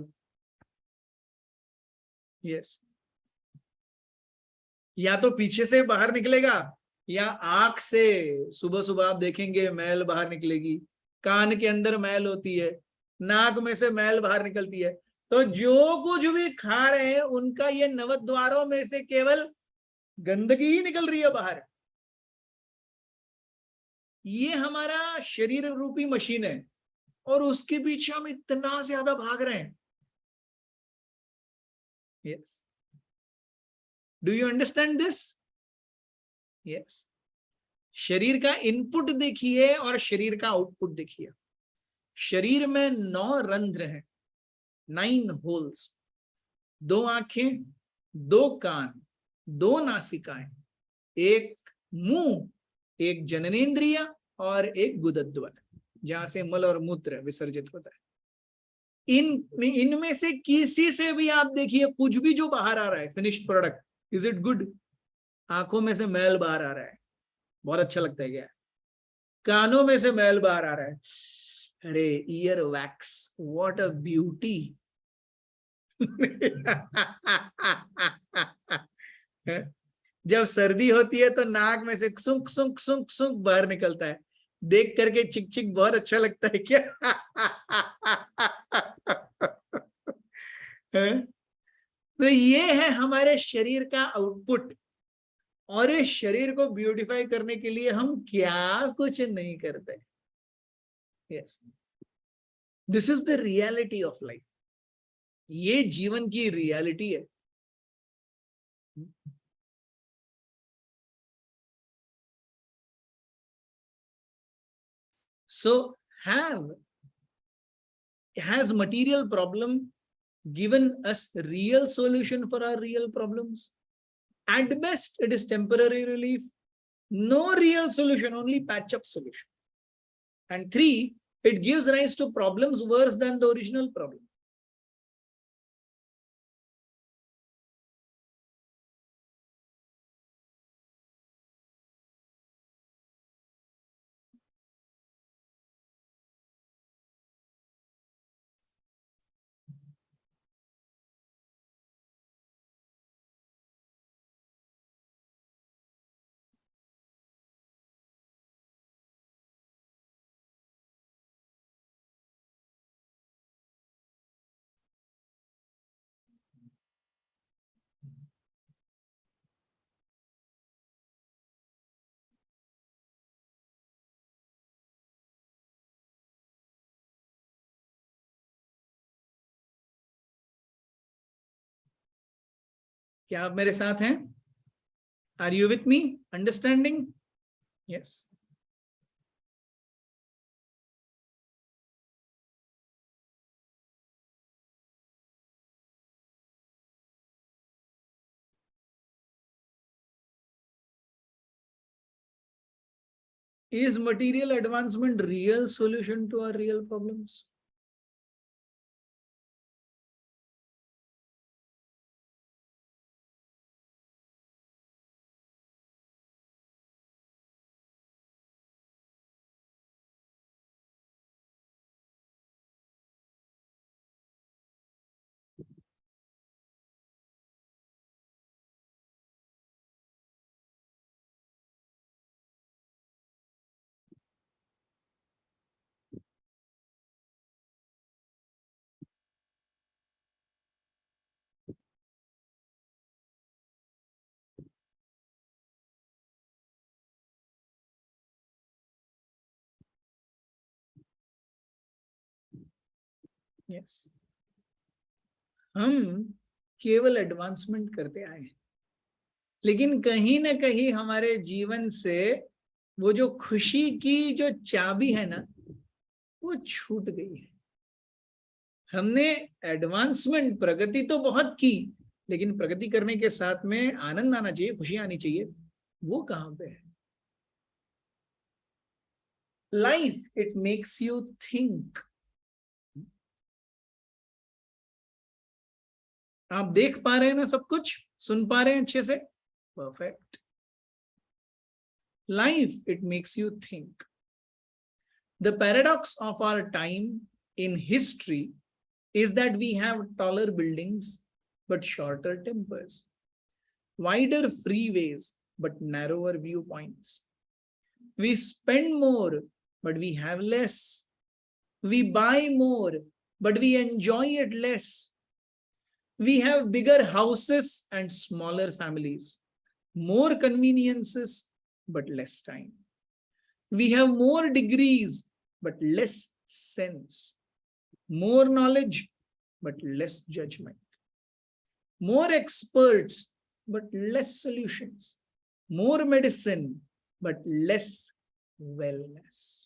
Speaker 1: यस। या तो पीछे से बाहर निकलेगा, या आंख से सुबह सुबह आप देखेंगे मैल बाहर निकलेगी, कान के अंदर मैल होती है, नाक में से मैल बाहर निकलती है। तो जो कुछ भी खा रहे हैं उनका ये नवद्वारों में से केवल गंदगी ही निकल रही है बाहर। ये हमारा शरीर रूपी मशीन है और उसके पीछे हम इतना ज्यादा भाग रहे हैं। Yes, do you understand this? Yes. शरीर का इनपुट देखिए और शरीर का आउटपुट देखिए। शरीर में 9 रंध्र हैं, 9 होल्स, 2 आंखें, 2 कान, 2 नासिकाएं, एक मुंह, एक जननेंद्रिय और एक गुदद्वार, जहां से मल और मूत्र विसर्जित होता है। इनमें से किसी से भी आप देखिए कुछ भी जो बाहर आ रहा है, finished product, is it good? आंखों में से मैल बाहर आ रहा है, बहुत अच्छा लगता है क्या? कानों में से मैल बाहर आ रहा है, अरे ear wax, what a beauty. जब सर्दी होती है तो नाक में से सुंक सुंक सुंक सुंक बाहर निकलता है, देख करके चिक चिक बहुत अच्छा लगता है क्या? तो ये है हमारे शरीर का आउटपुट। और इस शरीर को ब्यूटिफाई करने के लिए हम क्या कुछ नहीं करते। Yes, this is the reality of life. ये जीवन की रियलिटी है। So has material problem given us real solution for our real problems? At best, it is temporary relief. No real solution, only patch-up solution. And 3, it gives rise to problems worse than the original problem. क्या आप मेरे साथ हैं? Are you with me? Understanding? Yes. Is material advancement real solution to our real problems? Yes. हम केवल advancement करते आए हैं, लेकिन कहीं ना कहीं हमारे जीवन से वो जो खुशी की जो चाबी है ना, वो छूट गई है। हमने एडवांसमेंट, प्रगति तो बहुत की, लेकिन प्रगति करने के साथ में आनंद आना चाहिए, खुशी आनी चाहिए, वो कहां पे है? Life, it makes you think. आप देख पा रहे हैं ना सब कुछ, सुन पा रहे हैं अच्छे से? perfect. Life, it makes you think. The paradox of our time in history is that we have taller buildings but shorter tempers, wider freeways but narrower viewpoints. We spend more but we have less. We buy more but we enjoy it less. We have bigger houses and smaller families, more conveniences but less time. We have more degrees but less sense, more knowledge but less judgment, more experts but less solutions, more medicine but less wellness.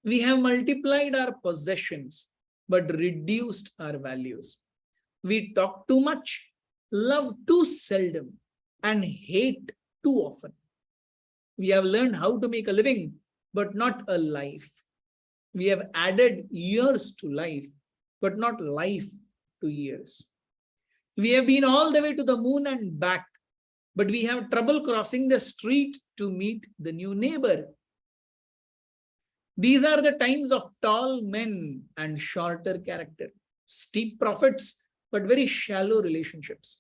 Speaker 1: We have multiplied our possessions but reduced our values. We talk too much, love too seldom, and hate too often. We have learned how to make a living, but not a life. We have added years to life, but not life to years. We have been all the way to the moon and back, but we have trouble crossing the street to meet the new neighbor. These are the times of tall men and shorter character, steep profits, but very shallow relationships.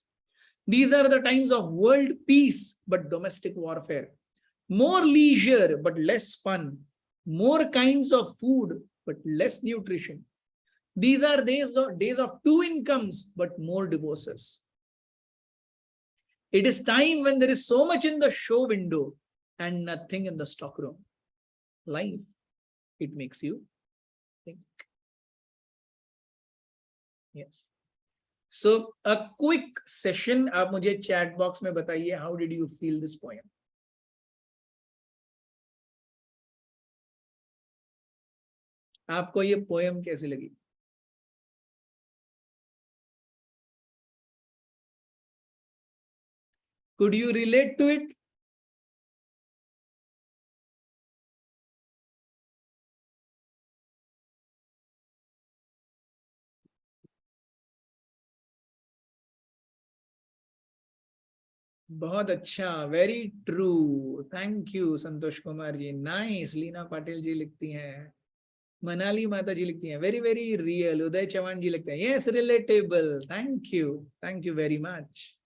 Speaker 1: These are the times of world peace, but domestic warfare. More leisure, but less fun. More kinds of food, but less nutrition. These are days of two incomes, but more divorces. It is time when there is so much in the show window and nothing in the stockroom. Life, it makes you think. Yes. So a quick session. आप मुझे chat box में बताइए, how did you feel this poem? आपको ये poem कैसी लगी? Could you relate to it? बहुत अच्छा, very true. Thank you Santosh Kumar ji. Nice. Leena Patil ji लिखती हैं, मनाली माता जी लिखती हैं, very very real. Uday Chauhan ji लिखते हैं, yes relatable. Thank you very much.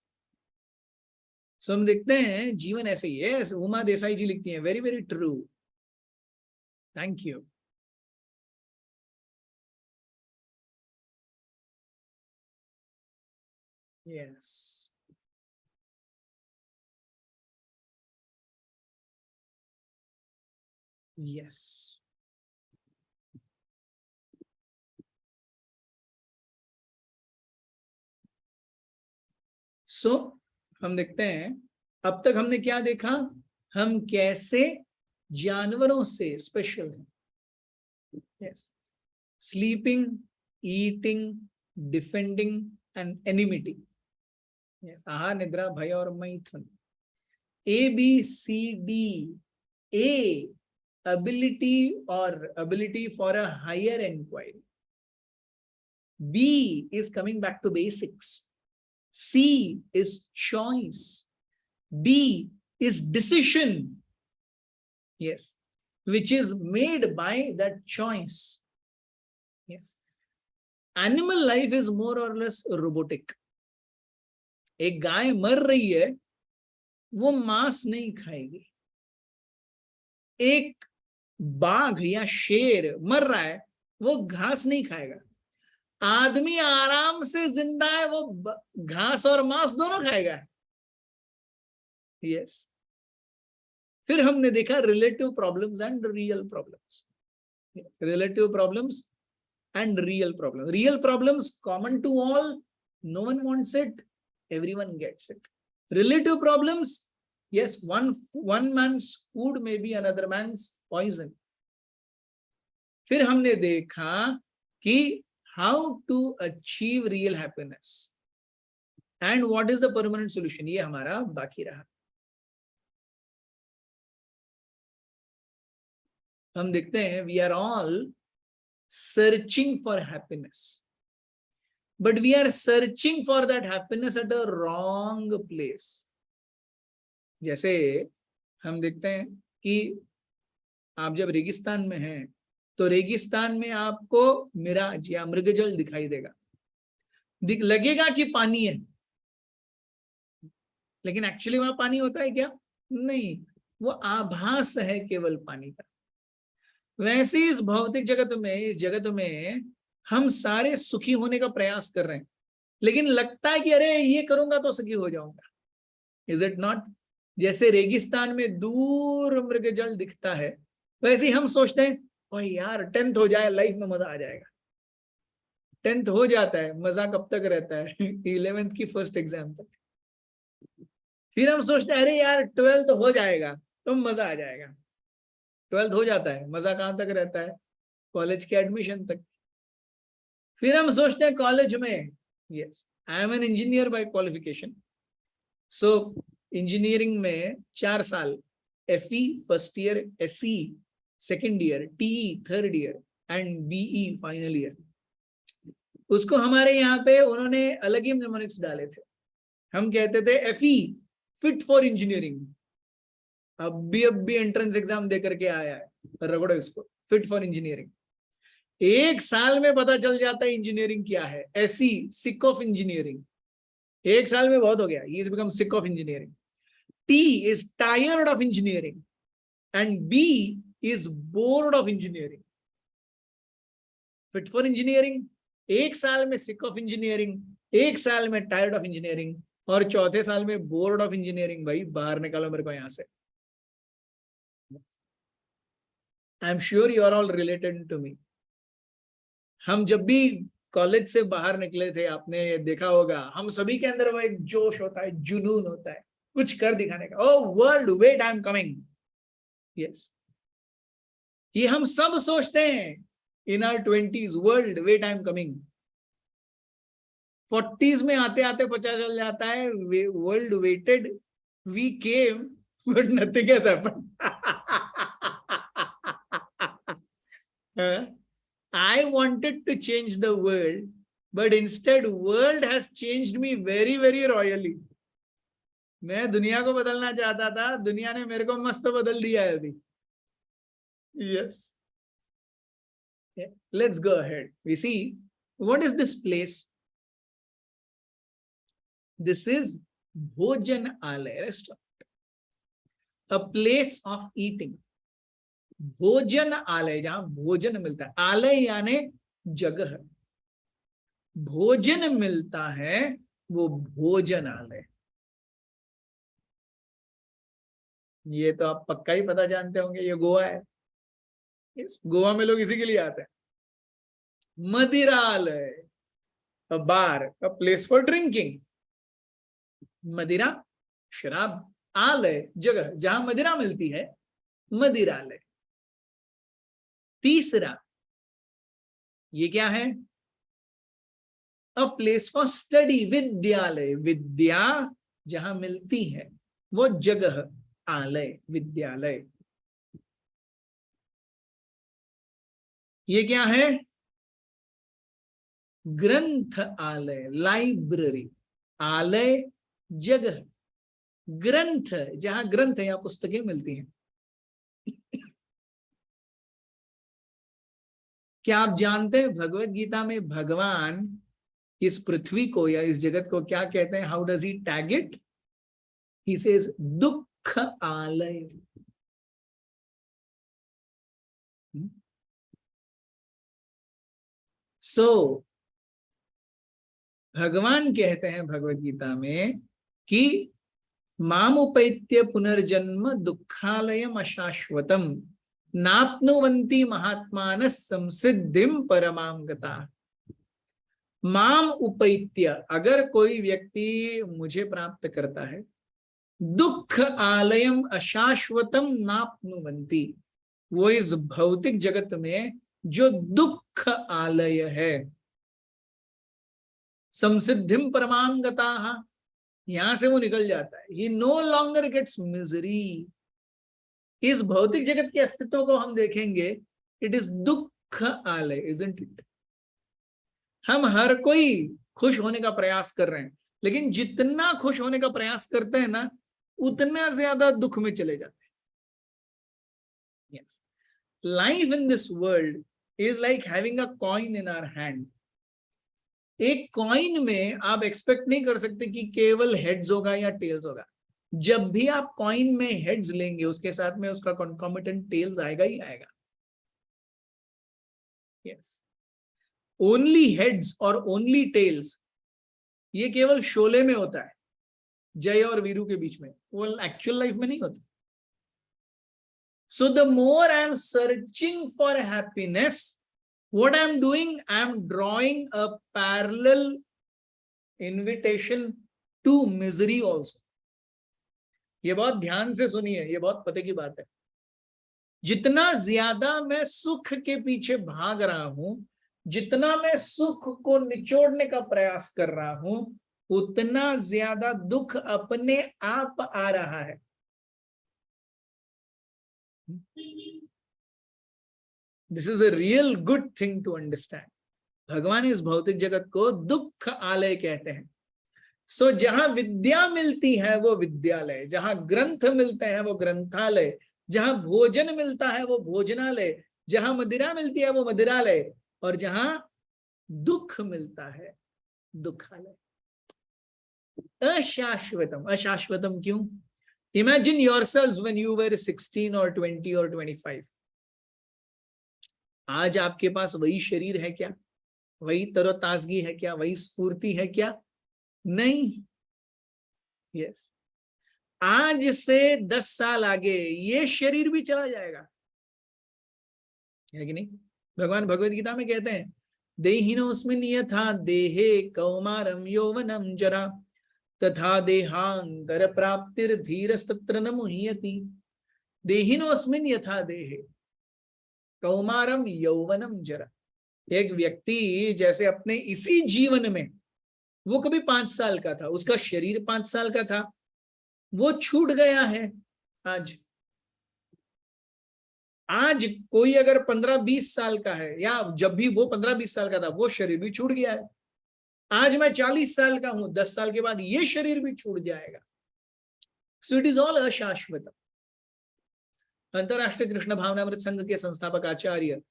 Speaker 1: So हम देखते हैं जीवन ऐसे ही. यस, उमा देसाई जी लिखती हैं, very very true. Thank you. Yes. Yes. So हम देखते हैं अब तक हमने क्या देखा, हम कैसे जानवरों से स्पेशल हैं. Yes. Sleeping, eating, defending and enmity. Yes. आहार, निद्रा, भय और मैथुन. ABCD. A, ability for a higher inquiry. B is coming back to basics. C is choice. D is decision. Yes, which is made by that choice. Yes. Animal life is more or less robotic. एक गाय मर रही है, वो मांस नहीं खाएगी. एक बाघ या शेर मर रहा है, वो घास नहीं खाएगा. आदमी आराम से जिंदा है, वो घास और मांस दोनों खाएगा. यस. फिर हमने देखा relative problems and real problems. Relative problems and real problem. Real problems common to all. No one wants it. Everyone gets it. Relative problems, yes, one man's food may be another man's poison. फिर हमने देखा कि how to achieve real happiness and what is the permanent solution. ये हमारा बाकी रहा. हम देखते हैं we are all searching for happiness. but we are searching for that happiness at a wrong place. जैसे हम देखते हैं कि आप जब रेगिस्तान में हैं तो रेगिस्तान में आपको मिराज या मृगजल दिखाई देगा, लगेगा कि पानी है, लेकिन एक्चुअली वहां पानी होता है क्या? नहीं, वो आभास है केवल पानी का। वैसे इस भौतिक जगत में, इस जगत में हम सारे सुखी होने का प्रयास कर रहे हैं, लेकिन लगता है कि अरे ये करूंगा तो सुखी हो जाऊंगा। Is it not? जैसे रेगिस्तान में दूर मृगजल दिखता है, वैसे ही हम सोचते हैं ओए यार 10th हो जाए, लाइफ में मजा आ जाएगा। 10th हो जाता है, मजा कब तक रहता है? 11th की फर्स्ट एग्जाम तक। फिर हम सोचते हैं अरे यार 12th हो जाएगा तो मजा आ जाएगा। 12th हो जाता है, मजा कहां तक रहता है? कॉलेज के एडमिशन तक। फिर हम सोचते हैं कॉलेज में, yes I am an engineer by qualification, so engineering में 4 साल, FE first year, SE second year, TE third year and BE final year. उसको हमारे यहाँ पे उन्होंने अलग ही निमोनिक्स डाले थे। हम कहते थे FE फिट फॉर इंजीनियरिंग। अब भी एंट्रेंस एग्जाम दे करके आया है, रगड़ो इसको, फिट फॉर इंजीनियरिंग। 1 साल में पता चल जाता है इंजीनियरिंग क्या है। SE सिक ऑफ इंजीनियरिंग, 1 साल में बहुत हो गया, he has become sick of engineering. T is tired of engineering and B is bored of engineering. Fit for engineering 1 साल में sick of engineering, 1 साल में tired of engineering और चौथे साल में bored of engineering। भाई बाहर निकालो मेरे को यहाँ से। I am sure you are all related to me. हम जब भी कॉलेज से बाहर निकले थे, आपने देखा होगा, हम सभी के अंदर वो एक जोश होता है, जुनून होता है कुछ कर दिखाने का। O world wait I am coming. Yes, ये हम सब सोचते हैं in our 20s, world wait I am coming. 40s में आते आते पता चल जाता है world waited, we came but nothing has happened. I wanted to change the world, but instead world has changed me very, very royally. मैं दुनिया को बदलना चाहता था, दुनिया ने मेरे को मस्त बदल दिया है अभी। Yes. Yeah. Let's go ahead. We see, what is this place? This is Bhojan Alay restaurant, a place of eating. भोजन आलय, जहां भोजन मिलता है। आलय यानी जगह, भोजन मिलता है वो भोजन आलय। ये तो आप पक्का ही पता जानते होंगे, ये गोवा है। इस गोवा में लोग इसी के लिए आते हैं। मदिरालय, a bar, a place for drinking. मदिरा शराब, आलय जगह जहां मदिरा मिलती है, मदिरालय। तीसरा ये क्या है? अ प्लेस फॉर स्टडी, विद्यालय, विद्या जहां मिलती है वो जगह, आलय विद्यालय। ये क्या है? ग्रंथ आलय, लाइब्रेरी। आलय जगह, ग्रंथ जहां ग्रंथ या पुस्तकें मिलती हैं। क्या आप जानते हैं भगवत गीता में भगवान इस पृथ्वी को या इस जगत को क्या कहते हैं? How does he tag it? He says दुख आलय। सो भगवान कहते हैं भगवत गीता में कि मामुपैत्य पुनर्जन्म दुखालयम अशाश्वतम नाप्नुवन्ति महात्मानः संसिद्धिम परमां गताः। माम उपैत्य, अगर कोई व्यक्ति मुझे प्राप्त करता है, दुख आलयम अशाश्वतम नाप्नुवन्ति, वो इस भौतिक जगत में जो दुख आलय है, संसिद्धिम परमां गताः, यहां से वो निकल जाता है। ही नो लॉन्गर गेट्स मिजरी। इस भौतिक जगत के अस्तित्व को हम देखेंगे, इट इज दुख आलय, इजंट इट? हम हर कोई खुश होने का प्रयास कर रहे हैं, लेकिन जितना खुश होने का प्रयास करते हैं ना, उतना ज्यादा दुख में चले जाते हैं। Yes, life in this world is like having a coin in our hand. एक कॉइन में आप एक्सपेक्ट नहीं कर सकते कि केवल हेड्स होगा या टेल्स होगा। जब भी आप कॉइन में हेड्स लेंगे, उसके साथ में उसका कॉन्कॉमिटेंट टेल्स आएगा ही आएगा। यस, ओनली हेड्स और ओनली टेल्स, ये केवल शोले में होता है, जय और वीरू के बीच में, वो एक्चुअल लाइफ में नहीं होता। So the more I am searching for happiness, what I'm doing, I'm drawing a parallel invitation to misery also. ये बहुत ध्यान से सुनिए, ये बहुत पते की बात है। जितना ज्यादा मैं सुख के पीछे भाग रहा हूं, जितना मैं सुख को निचोड़ने का प्रयास कर रहा हूं, उतना ज्यादा दुख अपने आप आ रहा है। This is a real good thing to understand. भगवान इस भौतिक जगत को दुख आलय कहते हैं। सो जहां विद्या मिलती है वो विद्यालय, जहां ग्रंथ मिलते हैं वो ग्रंथालय, जहां भोजन मिलता है वो भोजनालय, जहां मदिरा मिलती है वो मदिरालय, और जहां दुख मिलता है दुखालय। अशाश्वतम, अशाश्वतम क्यों? Imagine yourselves when you were 16 or 20 or 25। आज आपके पास वही शरीर है क्या? वही तरोताजगी है क्या? वही स्फूर्ति है क्या? नहीं। यस, आज से 10 साल आगे ये शरीर भी चला जाएगा, है कि नहीं? भगवान भगवद गीता में कहते हैं, देहिनोऽस्मिन् यथा देहे कौमारम यौवनम जरा तथा देहांतर प्राप्तिर धीरस्तत्र न मुह्यति। देहिनोऽस्मिन् यथा देहे कौमारम यौवनम जरा। एक व्यक्ति जैसे अपने इसी जीवन में, वो कभी 5 साल का था, उसका शरीर 5 साल का था, वो छूट गया है। आज कोई अगर 15-20 साल का है, या जब भी वो 15-20 साल का था, वो शरीर भी छूट गया है। आज मैं 40 साल का हूं, 10 साल के बाद ये शरीर भी छूट जाएगा। सो इट इज ऑल अशाश्वत। अंतरराष्ट्रीय कृष्ण भावनामृत संघ के संस्थापक आचार्य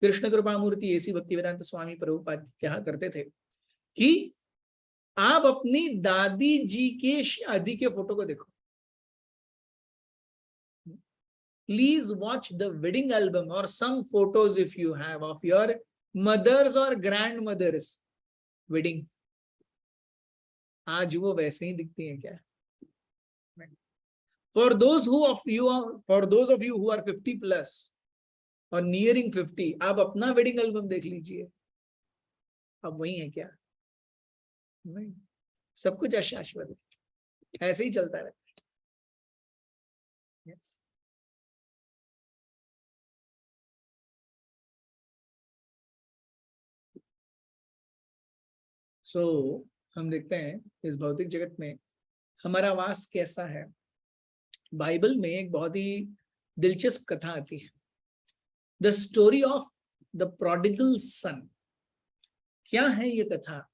Speaker 1: कृष्ण कृपा मूर्ति एसी भक्तिवेदांत स्वामी प्रभुपाद क्या करते थे कि आप अपनी दादी जी के शादी के फोटो को देखो। Please watch the wedding album or some photos if you have of your mother's or grandmother's wedding. आज वो वैसे ही दिखती हैं क्या? For those of you who are 50 plus or nearing 50, आप अपना wedding album देख लीजिए, अब वही है क्या? नहीं, सब कुछ अशाश्वत है, ऐसे ही चलता रहता है। yes. हम देखते हैं इस भौतिक जगत में हमारा वास कैसा है। बाइबल में एक बहुत ही दिलचस्प कथा आती है, the story of the prodigal सन। क्या है ये कथा?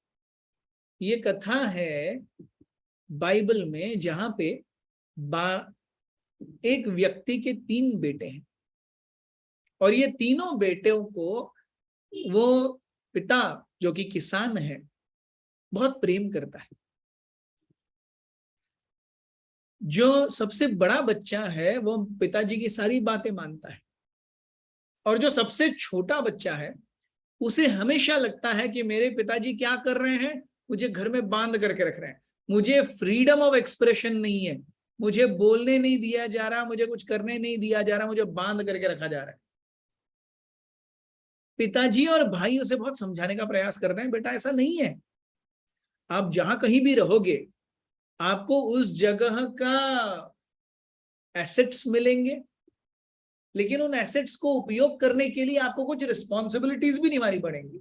Speaker 1: ये कथा है बाइबल में, जहां पे एक व्यक्ति के 3 बेटे हैं, और ये तीनों बेटों को वो पिता जो कि किसान है बहुत प्रेम करता है। जो सबसे बड़ा बच्चा है वो पिताजी की सारी बातें मानता है, और जो सबसे छोटा बच्चा है उसे हमेशा लगता है कि मेरे पिताजी क्या कर रहे हैं, मुझे घर में बांध करके रख रहे हैं, मुझे फ्रीडम ऑफ एक्सप्रेशन नहीं है, मुझे बोलने नहीं दिया जा रहा, मुझे कुछ करने नहीं दिया जा रहा, मुझे बांध करके रखा जा रहा है। पिताजी और भाई उसे बहुत समझाने का प्रयास करते हैं, बेटा ऐसा नहीं है, आप जहां कहीं भी रहोगे आपको उस जगह का एसेट्स मिलेंगे, लेकिन उन एसेट्स को उपयोग करने के लिए आपको कुछ रिस्पॉन्सिबिलिटीज भी निभानी पड़ेंगी।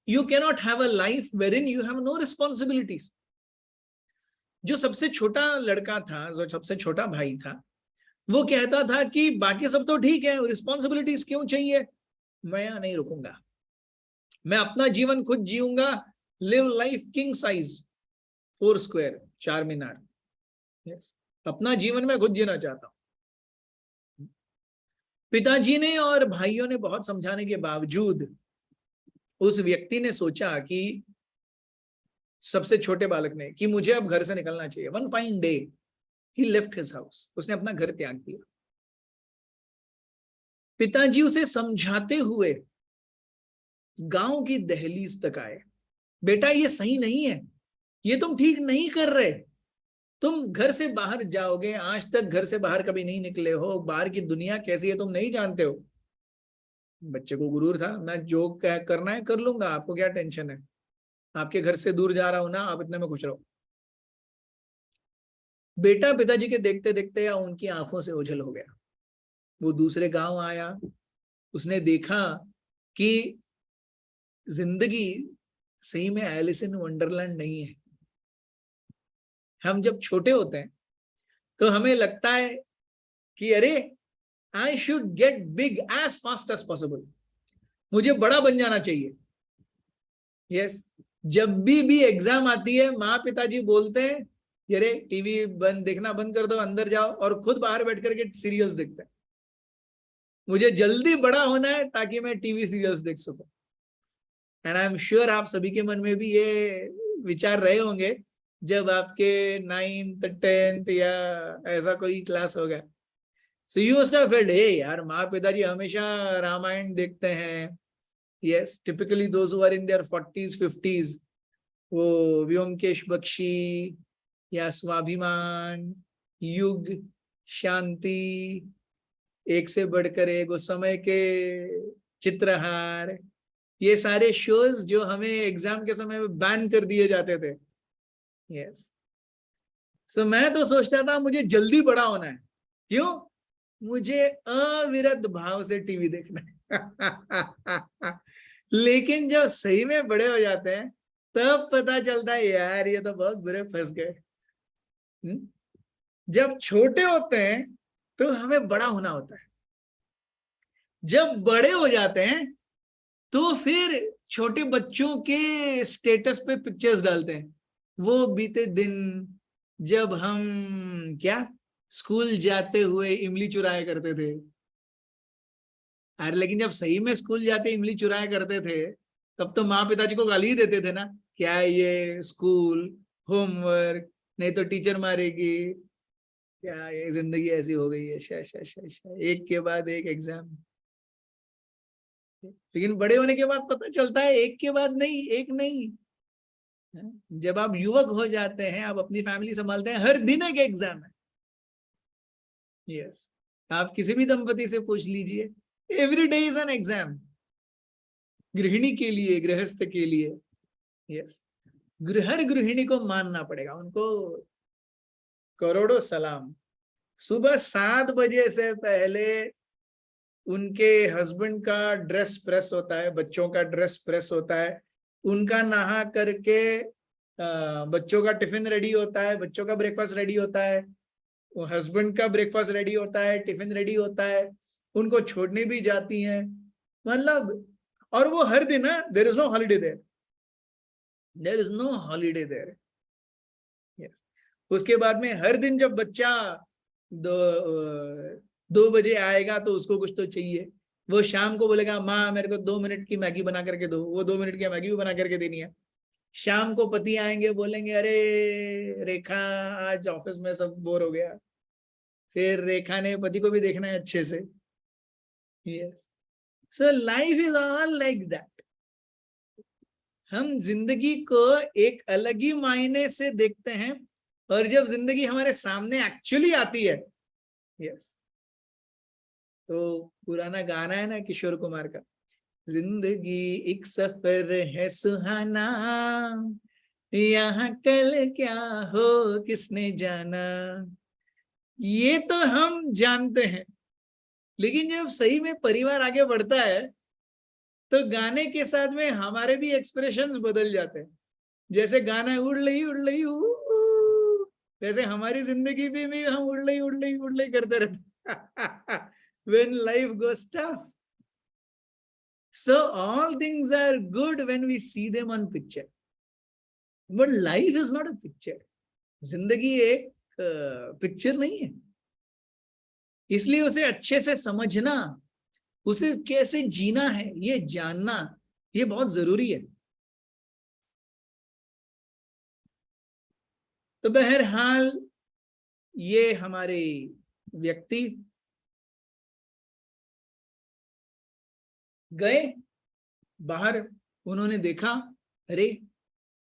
Speaker 1: You cannot have a life wherein you have no responsibilities. जो सबसे छोटा लड़का था, जो सबसे छोटा भाई था, वो कहता था कि बाकी सब तो ठीक है, रिस्पॉन्सिबिलिटीज क्यों चाहिए, मैं यहाँ नहीं रुकूंगा, मैं अपना जीवन खुद जीऊंगा, live life king size, 4 square, 4 मीनार। yes. अपना जीवन में खुद जीना चाहता हूं। पिताजी ने और भाइयों ने बहुत समझाने के बावजूद उस व्यक्ति ने सोचा कि, सबसे छोटे बालक ने, कि मुझे अब घर से निकलना चाहिए। वन फाइन डे ही लेफ्ट हिज हाउस, उसने अपना घर त्याग दिया। पिताजी उसे समझाते हुए गांव की दहलीज तक आए, बेटा ये सही नहीं है, ये तुम ठीक नहीं कर रहे, तुम घर से बाहर जाओगे, आज तक घर से बाहर कभी नहीं निकले हो, बाहर की दुनिया कैसी है तुम नहीं जानते हो। बच्चे को गुरूर था, मैं जो करना है कर लूंगा, आपको क्या टेंशन है, आपके घर से दूर जा रहा हूं ना, आप इतने में खुश रहो। बेटा पिताजी के देखते देखते या उनकी आंखों से ओझल हो गया। वो दूसरे गांव आया, उसने देखा कि जिंदगी सही में एलिस इन वंडरलैंड नहीं है। हम जब छोटे होते हैं तो हमें लगता है कि अरे I should get big as fast as possible, मुझे बड़ा बन जाना चाहिए। यस, जब भी एग्जाम आती है, माँ पिताजी बोलते हैं अरे टीवी बंद देखना बंद कर दो, अंदर जाओ, और खुद बाहर बैठ करके सीरियल्स देखते हैं। मुझे जल्दी बड़ा होना है ताकि मैं टीवी सीरियल्स देख सकूं। एंड आई एम श्योर आप सभी के मन में भी ये विचार रहे होंगे जब आपके 9th 10th या ऐसा कोई क्लास होगा। So you must have felt, hey यार माँ पिताजी हमेशा रामायण देखते हैं। Yes, typically those who are in their 40s 50s, वो व्योमकेश बख्शी या स्वाभिमान, युग, शांति, एक से बढ़कर एक, उस समय के चित्रहार, ये सारे शोज जो हमें एग्जाम के समय में बैन कर दिए जाते थे। यस, सो मैं तो सोचता था मुझे जल्दी बड़ा होना है। क्यों? मुझे अविरत भाव से टीवी देखना है। लेकिन जब सही में बड़े हो जाते हैं तब पता चलता है यार ये तो बहुत बुरे फंस गए। जब छोटे होते हैं तो हमें बड़ा होना होता है, जब बड़े हो जाते हैं तो फिर छोटे बच्चों के स्टेटस पे पिक्चर्स डालते हैं, वो बीते दिन जब हम क्या स्कूल जाते हुए इमली चुराया करते थे। अरे लेकिन जब सही में स्कूल जाते इमली चुराया करते थे तब तो माँ पिताजी को गाली ही देते थे ना, क्या ये स्कूल, होमवर्क, नहीं तो टीचर मारेगी, क्या ये जिंदगी ऐसी हो गई है, शा, शा, शा, शा, एक के बाद एक एग्जाम। लेकिन बड़े होने के बाद पता चलता है एक के बाद नहीं, एक नहीं, जब आप युवक हो जाते हैं, आप अपनी फैमिली संभालते हैं, हर दिन एक एग्जाम है। यस, आप किसी भी दंपति से पूछ लीजिए, every day is an exam, गृहिणी के लिए, गृहस्थ के लिए। यस, हर गृहिणी को मानना पड़ेगा, उनको करोड़ों सलाम। सुबह 7 बजे से पहले उनके हस्बैंड का ड्रेस प्रेस होता है, बच्चों का ड्रेस प्रेस होता है, उनका नहा करके बच्चों का टिफिन रेडी होता है, बच्चों का ब्रेकफास्ट रेडी होता है, हस्बैंड का ब्रेकफास्ट रेडी होता है, टिफिन रेडी होता है, उनको छोड़ने भी जाती हैं, मतलब, और वो हर दिन है, there is no holiday there, there is no holiday there. Yes, उसके बाद में हर दिन जब बच्चा 2 बजे आएगा तो उसको कुछ तो चाहिए, वो शाम को बोलेगा माँ मेरे को 2 मिनट की मैगी बना करके दो, वो 2 मिनट की मैगी भी बना करके देनी है। शाम को पति आएंगे, बोलेंगे अरे रेखा आज ऑफिस में सब बोर हो गया, फिर रेखा ने पति को भी देखना है अच्छे से। Yes, so life is all like that. हम जिंदगी को एक अलग ही मायने से देखते हैं, और जब जिंदगी हमारे सामने एक्चुअली आती है, यस, तो पुराना गाना है ना किशोर कुमार का, जिंदगी एक सफर है सुहाना, यहाँ कल क्या हो किसने जाना। ये तो हम जानते हैं, लेकिन जब सही में परिवार आगे बढ़ता है तो गाने के साथ में हमारे भी एक्सप्रेशंस बदल जाते हैं। जैसे गाना उड़ लई वैसे हमारी जिंदगी भी में हम उड़ लई करते रहते। when life goes tough. So all things are good when we see them on picture. But life is not a picture. जिंदगी एक पिक्चर नहीं है. इसलिए उसे अच्छे से समझना, उसे कैसे जीना है, ये जानना, ये बहुत जरूरी है. तो बहरहाल ये हमारे व्यक्ति गए बाहर. उन्होंने देखा, अरे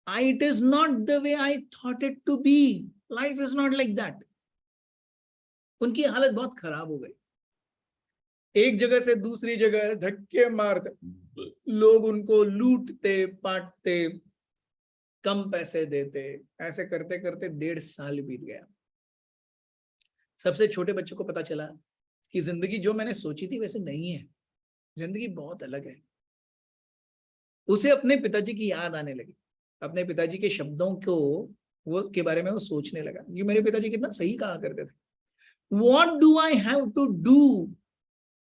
Speaker 1: it is not the way I thought it to be. Life is not like that. उनकी हालत बहुत खराब हो गई. एक जगह से दूसरी जगह धक्के मारते, लोग उनको लूटते पाटते, कम पैसे देते, ऐसे करते करते 1.5 साल बीत गया. सबसे छोटे बच्चे को पता चला कि जिंदगी जो मैंने सोची थी वैसे नहीं है, जिंदगी बहुत अलग है. उसे अपने पिताजी की याद आने लगी, अपने पिताजी के शब्दों को वो के बारे में वो सोचने लगा. ये मेरे पिताजी कितना सही कहा करते थे. What do I have to do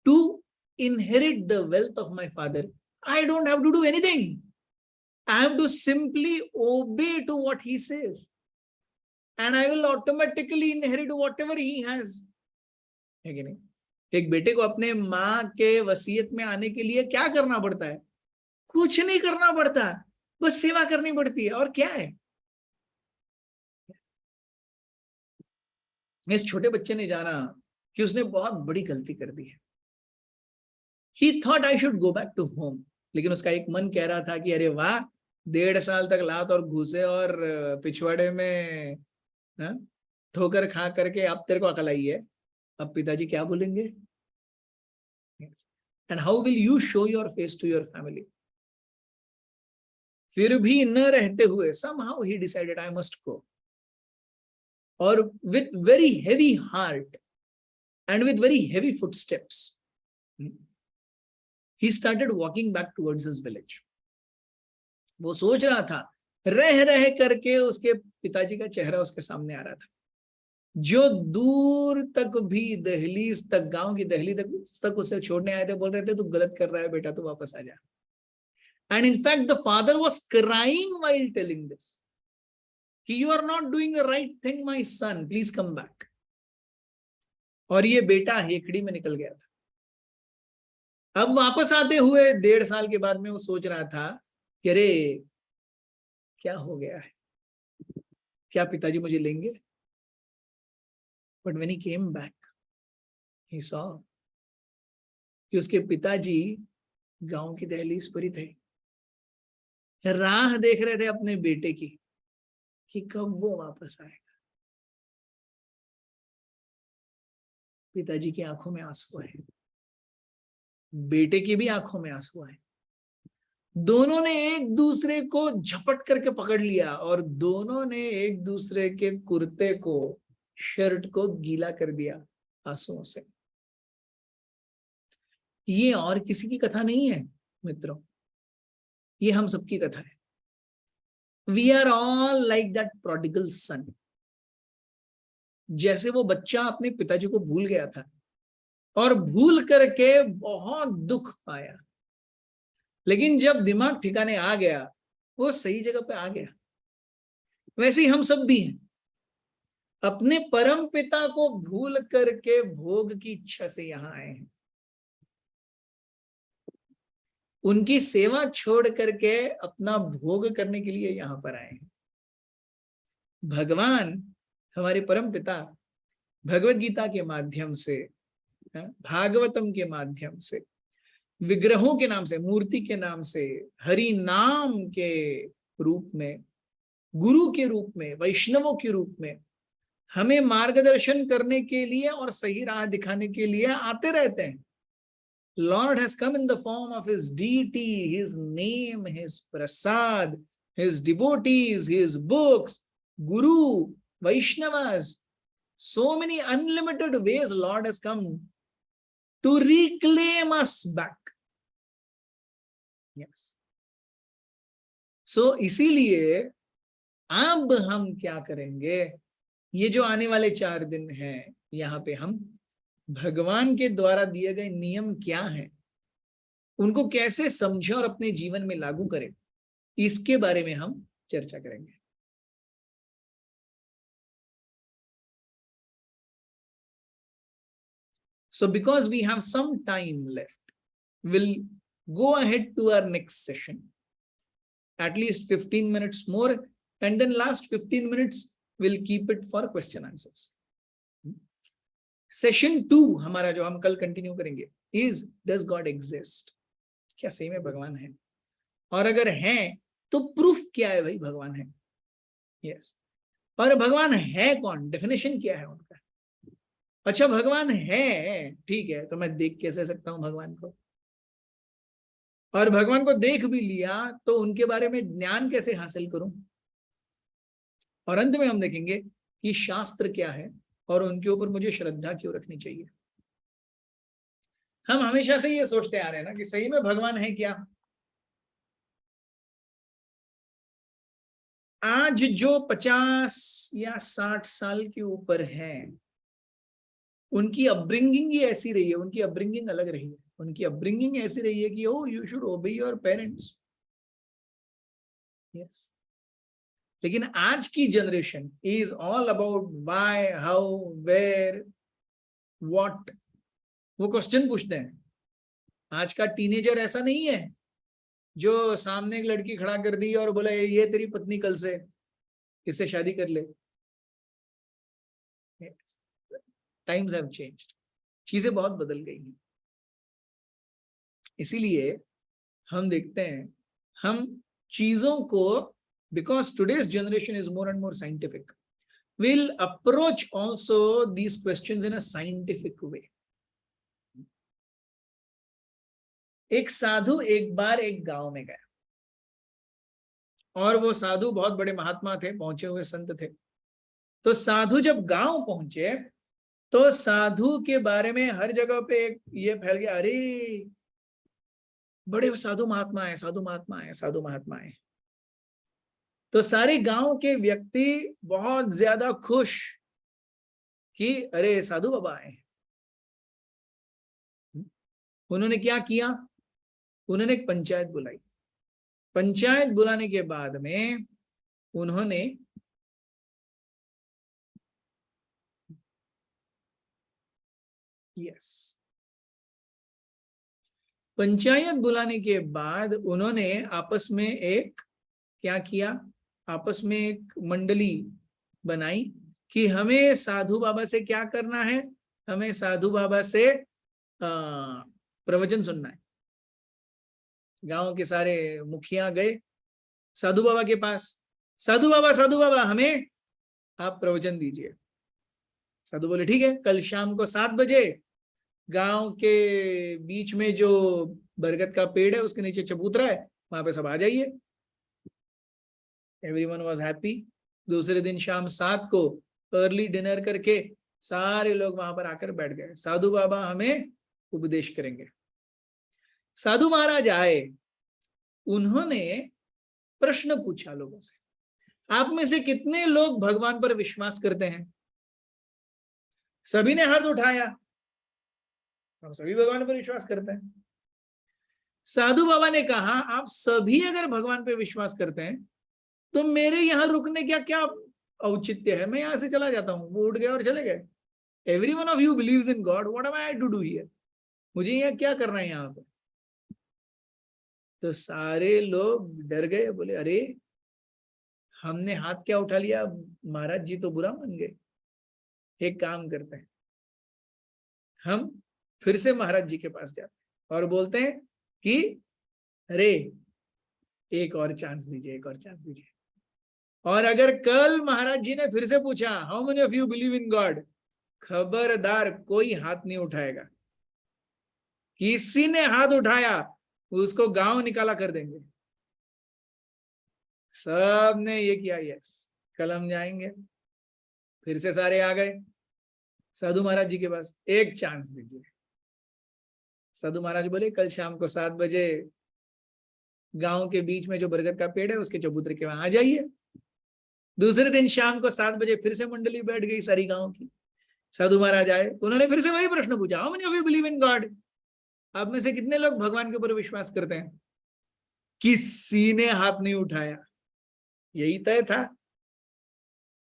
Speaker 1: to inherit the wealth of my father? I don't have to do anything. I have to simply obey to what he says, and I will automatically inherit whatever he has. है कि नहीं? एक बेटे को अपने माँ के वसीयत में आने के लिए क्या करना पड़ता है? कुछ नहीं करना पड़ता, बस सेवा करनी पड़ती है. और क्या है? इस छोटे बच्चे ने जाना कि उसने बहुत बड़ी गलती कर दी है. He thought I should go back to home. लेकिन उसका एक मन कह रहा था कि अरे वाह, 1.5 साल तक लात और घूसे और पिछवाड़े में ठोकर खा करके अब तेरे को अकल आई है, अब पिताजी क्या बोलेंगे? And how will you show your face to your family? फिर भी न रहते हुए somehow he decided I must go. Or with very heavy heart and with very heavy footsteps, he started walking back towards his village. वो सोच रहा था, रह रह करके उसके पिताजी का चेहरा उसके सामने आ रहा था, जो दूर तक भी दहलीज तक, गांव की दहलीज तक उसे छोड़ने आए थे. बोल रहे थे तू गलत कर रहा है बेटा, तू वापस आ जा. And in fact, the father was crying while telling this. You are not doing the right thing, my son. Please come back. और ये बेटा हेकड़ी में निकल गया था. अब वापस आते हुए 1.5 साल के बाद में वो सोच रहा था कि अरे क्या हो गया है, क्या पिताजी मुझे लेंगे? But when he came back, he saw कि उसके पिताजी गांव की दहलीज पर ही थे, राह देख रहे थे अपने बेटे की कि कब वो वापस आएगा. पिताजी की आंखों में आंसू आए, बेटे की भी आंखों में आंसू आए. दोनों ने एक दूसरे को झपट करके पकड़ लिया और दोनों ने एक दूसरे के कुर्ते को, शर्ट को गीला कर दिया आंसुओं से. ये और किसी की कथा नहीं है मित्रों, ये हम सबकी कथा है. We are all like that prodigal son. जैसे वो बच्चा अपने पिताजी को भूल गया था और भूल करके बहुत दुख पाया, लेकिन जब दिमाग ठिकाने आ गया, वो सही जगह पे आ गया. वैसे ही हम सब भी हैं, अपने परम पिता को भूल करके भोग की इच्छा से यहां आए हैं. उनकी सेवा छोड़ करके अपना भोग करने के लिए यहां पर आए हैं. भगवान हमारे परम पिता भगवत गीता के माध्यम से, भागवतम के माध्यम से, विग्रहों के नाम से, मूर्ति के नाम से, हरि नाम के रूप में, गुरु के रूप में, वैष्णवों के रूप में हमें मार्गदर्शन करने के लिए और सही राह दिखाने के लिए आते रहते हैं. Lord has come in the form of his deity, his name, his prasad, his devotees, his books, Guru, Vaishnavas. So many unlimited ways Lord has come to reclaim us back. Yes. So इसीलिए अब हम क्या करेंगे, ये जो आने वाले 4 दिन हैं, यहाँ पे हम भगवान के द्वारा दिए गए नियम क्या हैं, उनको कैसे समझे और अपने जीवन में लागू करें, इसके बारे में हम चर्चा करेंगे। So because we have some time left, we'll go ahead to our next session. At least 15 minutes more, and then last 15 minutes we'll keep it for question answers. Session 2 हमारा जो हम कल कंटिन्यू करेंगे is does God exist? क्या सही में भगवान है? और अगर है तो प्रूफ क्या है भाई भगवान है? यस। और भगवान है कौन? डेफिनेशन क्या है उनका? अच्छा भगवान है, ठीक है, तो मैं देख कैसे सकता हूं भगवान को? और भगवान को देख भी लिया तो उनके बारे में ज्ञान कैसे हासिल करूं? और अंत में हम देखेंगे कि शास्त्र क्या है और उनके ऊपर मुझे श्रद्धा क्यों रखनी चाहिए। हम हमेशा से ये सोचते आ रहे हैं ना कि सही में भगवान है क्या? आज जो 50 या 60 साल के ऊपर हैं, उनकी अपब्रिंगिंग ही ऐसी रही है, उनकी अपब्रिंगिंग अलग रही है। उनकी अपब्रिंगिंग ऐसी रही है कि O you should obey your parents. Yes. लेकिन आज की generation is all about why, how, where, what, वो क्वेश्चन पूछते हैं। आज का टीनेजर ऐसा नहीं है जो सामने एक लड़की खड़ा कर दी और बोला ये तेरी पत्नी कल से, इससे शादी कर ले। टाइम्स हैव चेंज्ड, चीजें बहुत बदल गई हैं। इसीलिए हम देखते हैं, हम चीजों को, because today's generation is more and more scientific, will approach also these questions in a scientific way. एक साधु एक बार एक गांव में गया और वो साधु बहुत बड़े महात्मा थे, पहुंचे हुए संत थे। तो साधु जब गांव पहुंचे तो साधु के बारे में हर जगह पे एक ये फैल गया, अरे बड़े साधु महात्मा है, साधु महात्मा है, साधु महात्मा है। तो सारे गांव के व्यक्ति बहुत ज्यादा खुश कि अरे साधु बाबा आए। उन्होंने क्या किया? उन्होंने एक पंचायत बुलाई। पंचायत बुलाने के बाद में उन्होंने पंचायत बुलाने के बाद उन्होंने आपस में एक क्या किया? आपस में एक मंडली बनाई कि हमें साधु बाबा से क्या करना है? हमें साधु बाबा से प्रवचन सुनना है। गांव के सारे मुखिया गए साधु बाबा के पास, साधु बाबा हमें आप प्रवचन दीजिए। साधु बोले ठीक है, कल शाम को 7 बजे गांव के बीच में जो बरगद का पेड़ है उसके नीचे चबूतरा है, वहां पे सब आ जाइए। Everyone was happy. दूसरे दिन शाम 7 को अर्ली डिनर करके सारे लोग वहां पर आकर बैठ गए। साधु बाबा हमें उपदेश करेंगे। साधु महाराज आए, उन्होंने प्रश्न पूछा लोगों से, आप में से कितने लोग भगवान पर विश्वास करते हैं? सभी ने हाथ उठाया, हम सभी भगवान पर विश्वास करते हैं। साधु बाबा ने कहा आप सभी अगर भगवान पर विश्वास करते हैं तो मेरे यहां रुकने का क्या औचित्य है? मैं यहां से चला जाता हूं। वो उठ गए और चले गए। Every one of you believes in God, what am I to do here? मुझे यहां क्या करना है यहां पर? तो सारे लोग डर गए, बोले अरे हमने हाथ क्या उठा लिया, महाराज जी तो बुरा मान गए। एक काम करते हैं, हम फिर से महाराज जी के पास जाते हैं और बोलते हैं कि अरे एक और चांस दीजिए, एक और चांस दीजिए। और अगर कल महाराज जी ने फिर से पूछा how many of you believe in God, खबरदार कोई हाथ नहीं उठाएगा। किसी ने हाथ उठाया उसको गांव निकाला कर देंगे। सब ने ये किया, यस कल हम जाएंगे। फिर से सारे आ गए साधु महाराज जी के पास, एक चांस दीजिए। साधु महाराज बोले कल शाम को 7 बजे गांव के बीच में जो बरगद का पेड़ है उसके चबूतरे के वहां आ जाइए। दूसरे दिन शाम को 7 बजे फिर से मंडली बैठ गई सारी गांव की। साधु महाराज आए, उन्होंने फिर से वही प्रश्न पूछा, how many of you believe in God? आप में से कितने लोग भगवान के ऊपर विश्वास करते हैं? किसी ने हाथ नहीं उठाया, यही तय था।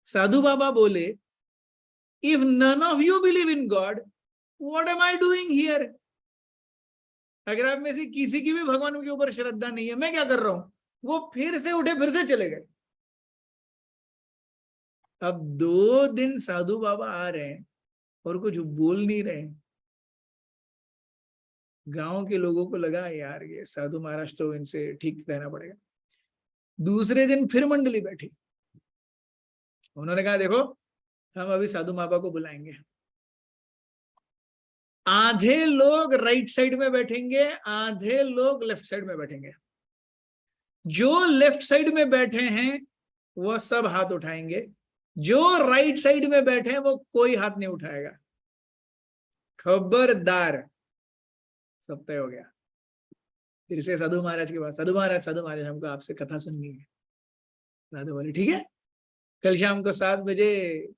Speaker 1: साधु बाबा बोले, if none of you believe in God, what am I doing here? अगर आप में से किसी की भी भगवान के ऊपर श्रद्धा नहीं है, मैं क्या कर रहा हूं? वो फिर से उठे, फिर से चले गए। अब 2 दिन साधु बाबा आ रहे हैं और कुछ बोल नहीं रहे। गांव के लोगों को लगा यार ये साधु महाराज तो, इनसे ठीक रहना पड़ेगा। दूसरे दिन फिर मंडली बैठी, उन्होंने कहा देखो हम अभी साधु बाबा को बुलाएंगे। आधे लोग राइट साइड में बैठेंगे, आधे लोग लेफ्ट साइड में बैठेंगे। जो लेफ्ट साइड में बैठे हैं वो सब हाथ उठाएंगे, जो राइट साइड में बैठे हैं वो कोई हाथ नहीं उठाएगा। खबरदार, सब तय हो गया। फिर से साधु महाराज के पास, साधु महाराज हमको आपसे कथा सुननी है। साधु बोले ठीक है, कल शाम को 7 बजे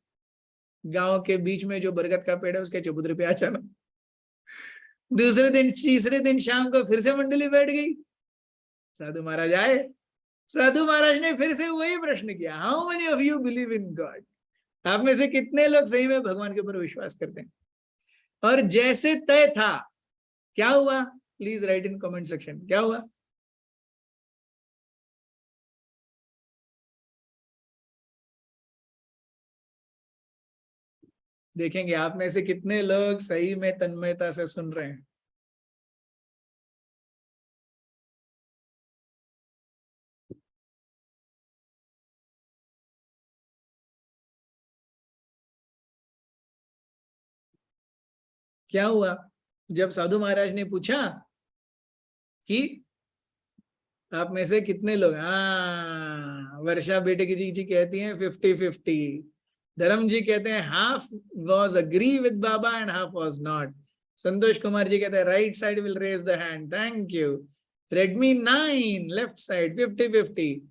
Speaker 1: गांव के बीच में जो बरगद का पेड़ है उसके चबूतरे पे आ जाना। दूसरे दिन, तीसरे दिन शाम को फिर से मंडली बैठ गई, साधु महाराज आए। साधु महाराज ने फिर से वही प्रश्न किया, how many of you believe in God? आप में से कितने लोग सही में भगवान के ऊपर विश्वास करते हैं? और जैसे तय था, क्या हुआ? Please right in comment section, क्या हुआ? देखेंगे आप में से कितने लोग सही में तन्मयता से सुन रहे हैं। क्या हुआ जब साधु महाराज ने पूछा कि आप में से कितने लोग, हाँ, वर्षा बेटे की जी कहती हैं 50-50, धर्म जी कहते हैं हाफ वॉज अग्री विद बाबा and half was not, Santosh Kumar ji कहते हैं right side will raise the hand, thank you, Redmi 9 left side 50-50,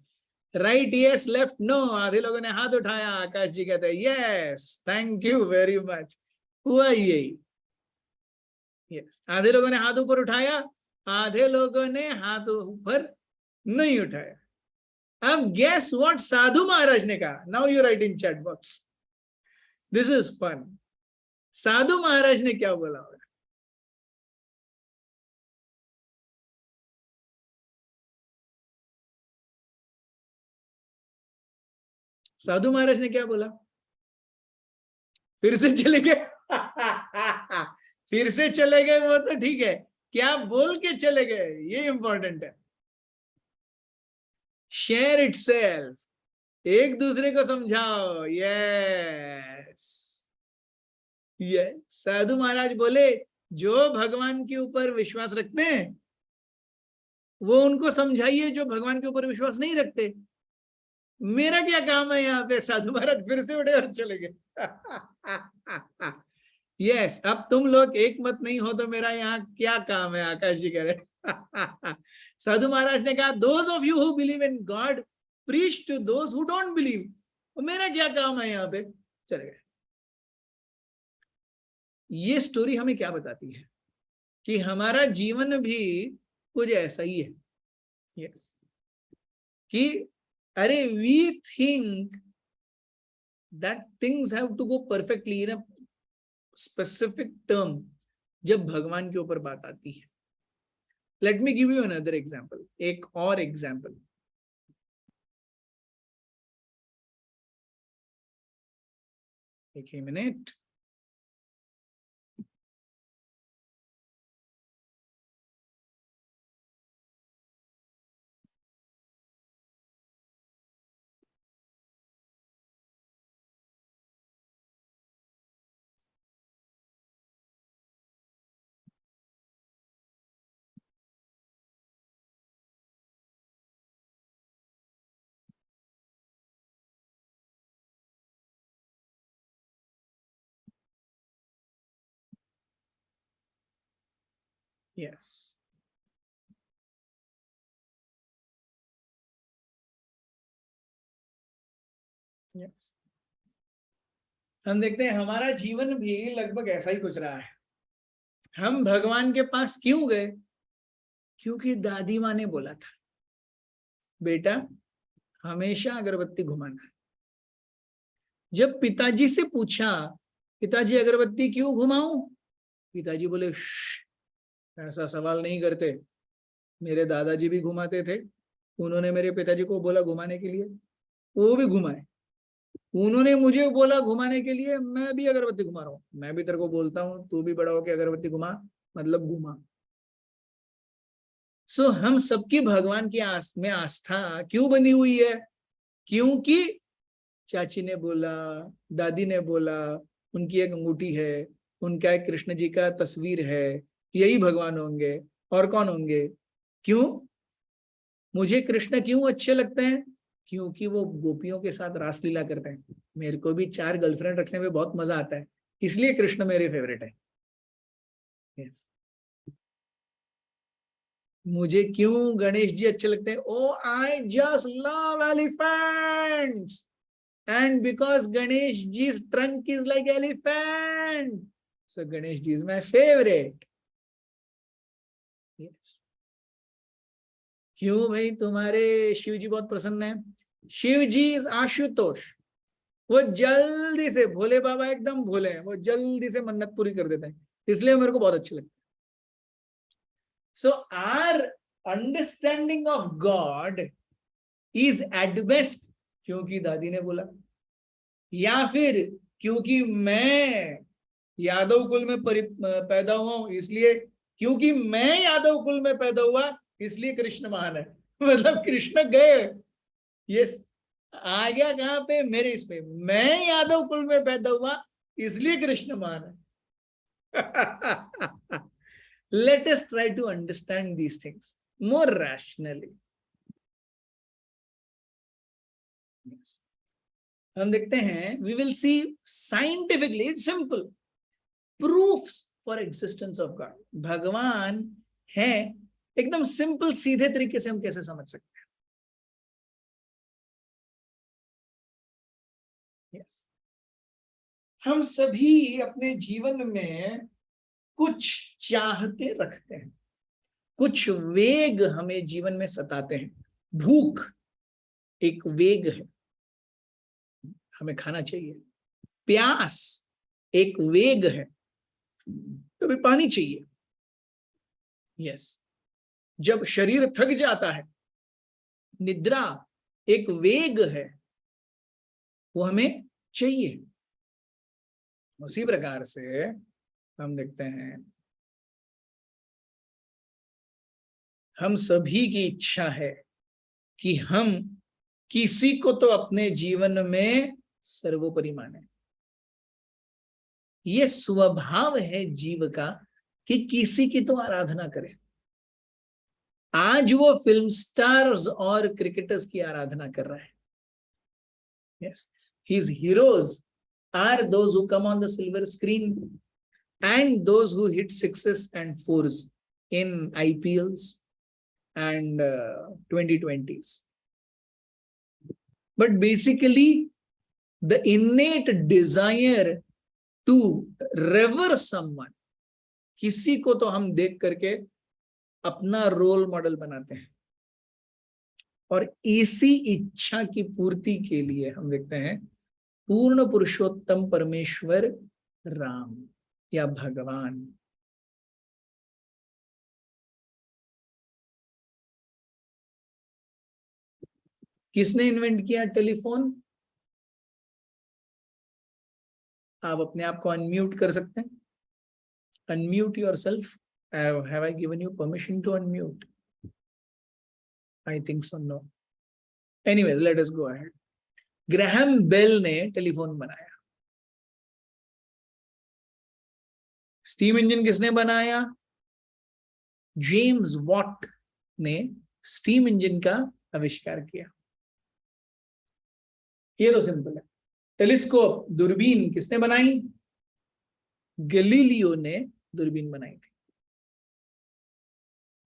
Speaker 1: right yes left no, आधे लोगों ने हाथ उठाया, आकाश जी कहते हैं yes thank you very much. हुआ यही, यस, आधे लोगों ने हाथ ऊपर उठाया, आधे लोगों ने हाथ ऊपर नहीं उठाया। अब गेस व्हाट साधु महाराज ने कहा? Now you write in chat box, this is fun. साधु महाराज ने क्या बोला होगा? साधु महाराज ने क्या बोला? फिर से चले गए। फिर से चले गए वो तो ठीक है, क्या बोल के चले गए ये इंपॉर्टेंट है। शेयर इटसेल्फ, एक दूसरे को समझाओ। यस, ये साधु महाराज बोले जो भगवान के ऊपर विश्वास रखते हैं वो उनको समझाइए जो भगवान के ऊपर विश्वास नहीं रखते। मेरा क्या काम है यहाँ पे? साधु महाराज फिर से उठे और चले गए। यस, अब तुम लोग एक मत नहीं हो तो मेरा यहाँ क्या काम है? आकाश जी कह रहे। साधु महाराज ने कहा those of you who believe in God preach to those who don't believe. तो मेरा क्या काम है यहाँ पे? चले गए। ये स्टोरी हमें क्या बताती है कि हमारा जीवन भी कुछ ऐसा ही है। यस, कि अरे we think that things have to go perfectly in a specific term जब भगवान के ऊपर बात आती है। Let me give you another example, एक और एग्जाम्पल। एक ही मिनट। यस, यस, हम देखते हैं हमारा जीवन भी लगभग ऐसा ही कुछ रहा है। हम भगवान के पास क्यों गए? क्योंकि दादी माँ ने बोला था बेटा हमेशा अगरबत्ती घुमाना। जब पिताजी से पूछा पिताजी अगरबत्ती क्यों घुमाऊं, पिताजी बोले ऐसा सवाल नहीं करते, मेरे दादाजी भी घुमाते थे, उन्होंने मेरे पिताजी को बोला घुमाने के लिए, वो भी घुमाए, उन्होंने मुझे बोला घुमाने के लिए, मैं भी अगरबत्ती घुमा रहा हूं। मैं भी तेरे को बोलता हूं तू भी बड़ा होकर अगरबत्ती घुमा, मतलब घुमा। सो हम सबकी भगवान की में आस्था क्यों बनी हुई है? क्योंकि चाची ने बोला, दादी ने बोला, उनकी एक अंगूठी है, उनका एक कृष्ण जी का तस्वीर है, यही भगवान होंगे और कौन होंगे? क्यों मुझे कृष्ण क्यों अच्छे लगते हैं? क्योंकि वो गोपियों के साथ रासलीला करते हैं। मेरे को भी 4 गर्लफ्रेंड रखने में बहुत मजा आता है, इसलिए कृष्ण मेरे फेवरेट है। yes. मुझे क्यों गणेश जी अच्छे लगते हैं? O I just love elephants and because Ganesh ji's trunk is like elephant, so Ganesh ji is my favorite. Yes. क्यों भाई तुम्हारे शिव जी बहुत प्रसन्न है? शिव जी इज आशुतोष, वो जल्दी से, भोले बाबा एकदम भोले हैं, वो जल्दी से मन्नत पूरी कर देते हैं, इसलिए मेरे को बहुत अच्छे लगते हैं। So our understanding of God is at best क्योंकि दादी ने बोला, या फिर क्योंकि मैं यादव कुल में पैदा हुआ हूं इसलिए, क्योंकि मैं यादव कुल में पैदा हुआ इसलिए कृष्ण महान है। मतलब कृष्ण गए, ये आ गया कहां पे? मेरे इस पे, मैं यादव कुल में पैदा हुआ इसलिए कृष्ण महान है। Let us try to understand these things more rationally. Yes. हम देखते हैं, we will see scientifically, it's simple, proofs for existence of God. भगवान है, एकदम सिंपल सीधे तरीके से हम कैसे समझ सकते हैं? yes. हम सभी अपने जीवन में कुछ चाहते रखते हैं, कुछ वेग हमें जीवन में सताते हैं। भूख एक वेग है, हमें खाना चाहिए। प्यास एक वेग है, तो पानी चाहिए। यस, जब शरीर थक जाता है, निद्रा एक वेग है, वो हमें चाहिए। उसी प्रकार से हम देखते हैं हम सभी की इच्छा है कि हम किसी को तो अपने जीवन में सर्वोपरि माने। ये स्वभाव है जीव का कि किसी की तो आराधना करें। आज वो फिल्म स्टार्स और क्रिकेटर्स की आराधना कर रहा है। Yes, his heroes are those who come on the silver screen and those who hit 6s and 4s in IPLs and 2020s. But basically, the innate desire to revere someone, किसी को तो हम देख करके अपना रोल मॉडल बनाते हैं, और इसी इच्छा की पूर्ति के लिए हम देखते हैं पूर्ण पुरुषोत्तम परमेश्वर राम या भगवान। किसने इन्वेंट किया टेलीफोन? आप अपने आप को अनम्यूट कर सकते हैं। Unmute yourself. Have I given you permission to unmute? I think so, no. Anyways, let us go ahead. Graham Bell ने टेलीफोन बनाया। स्टीम इंजन किसने बनाया? जेम्स वॉट ने स्टीम इंजन का आविष्कार किया। ये तो सिंपल है। टेलीस्कोप, दूरबीन किसने बनाई? गैलीलियो ने दूरबीन बनाई थी।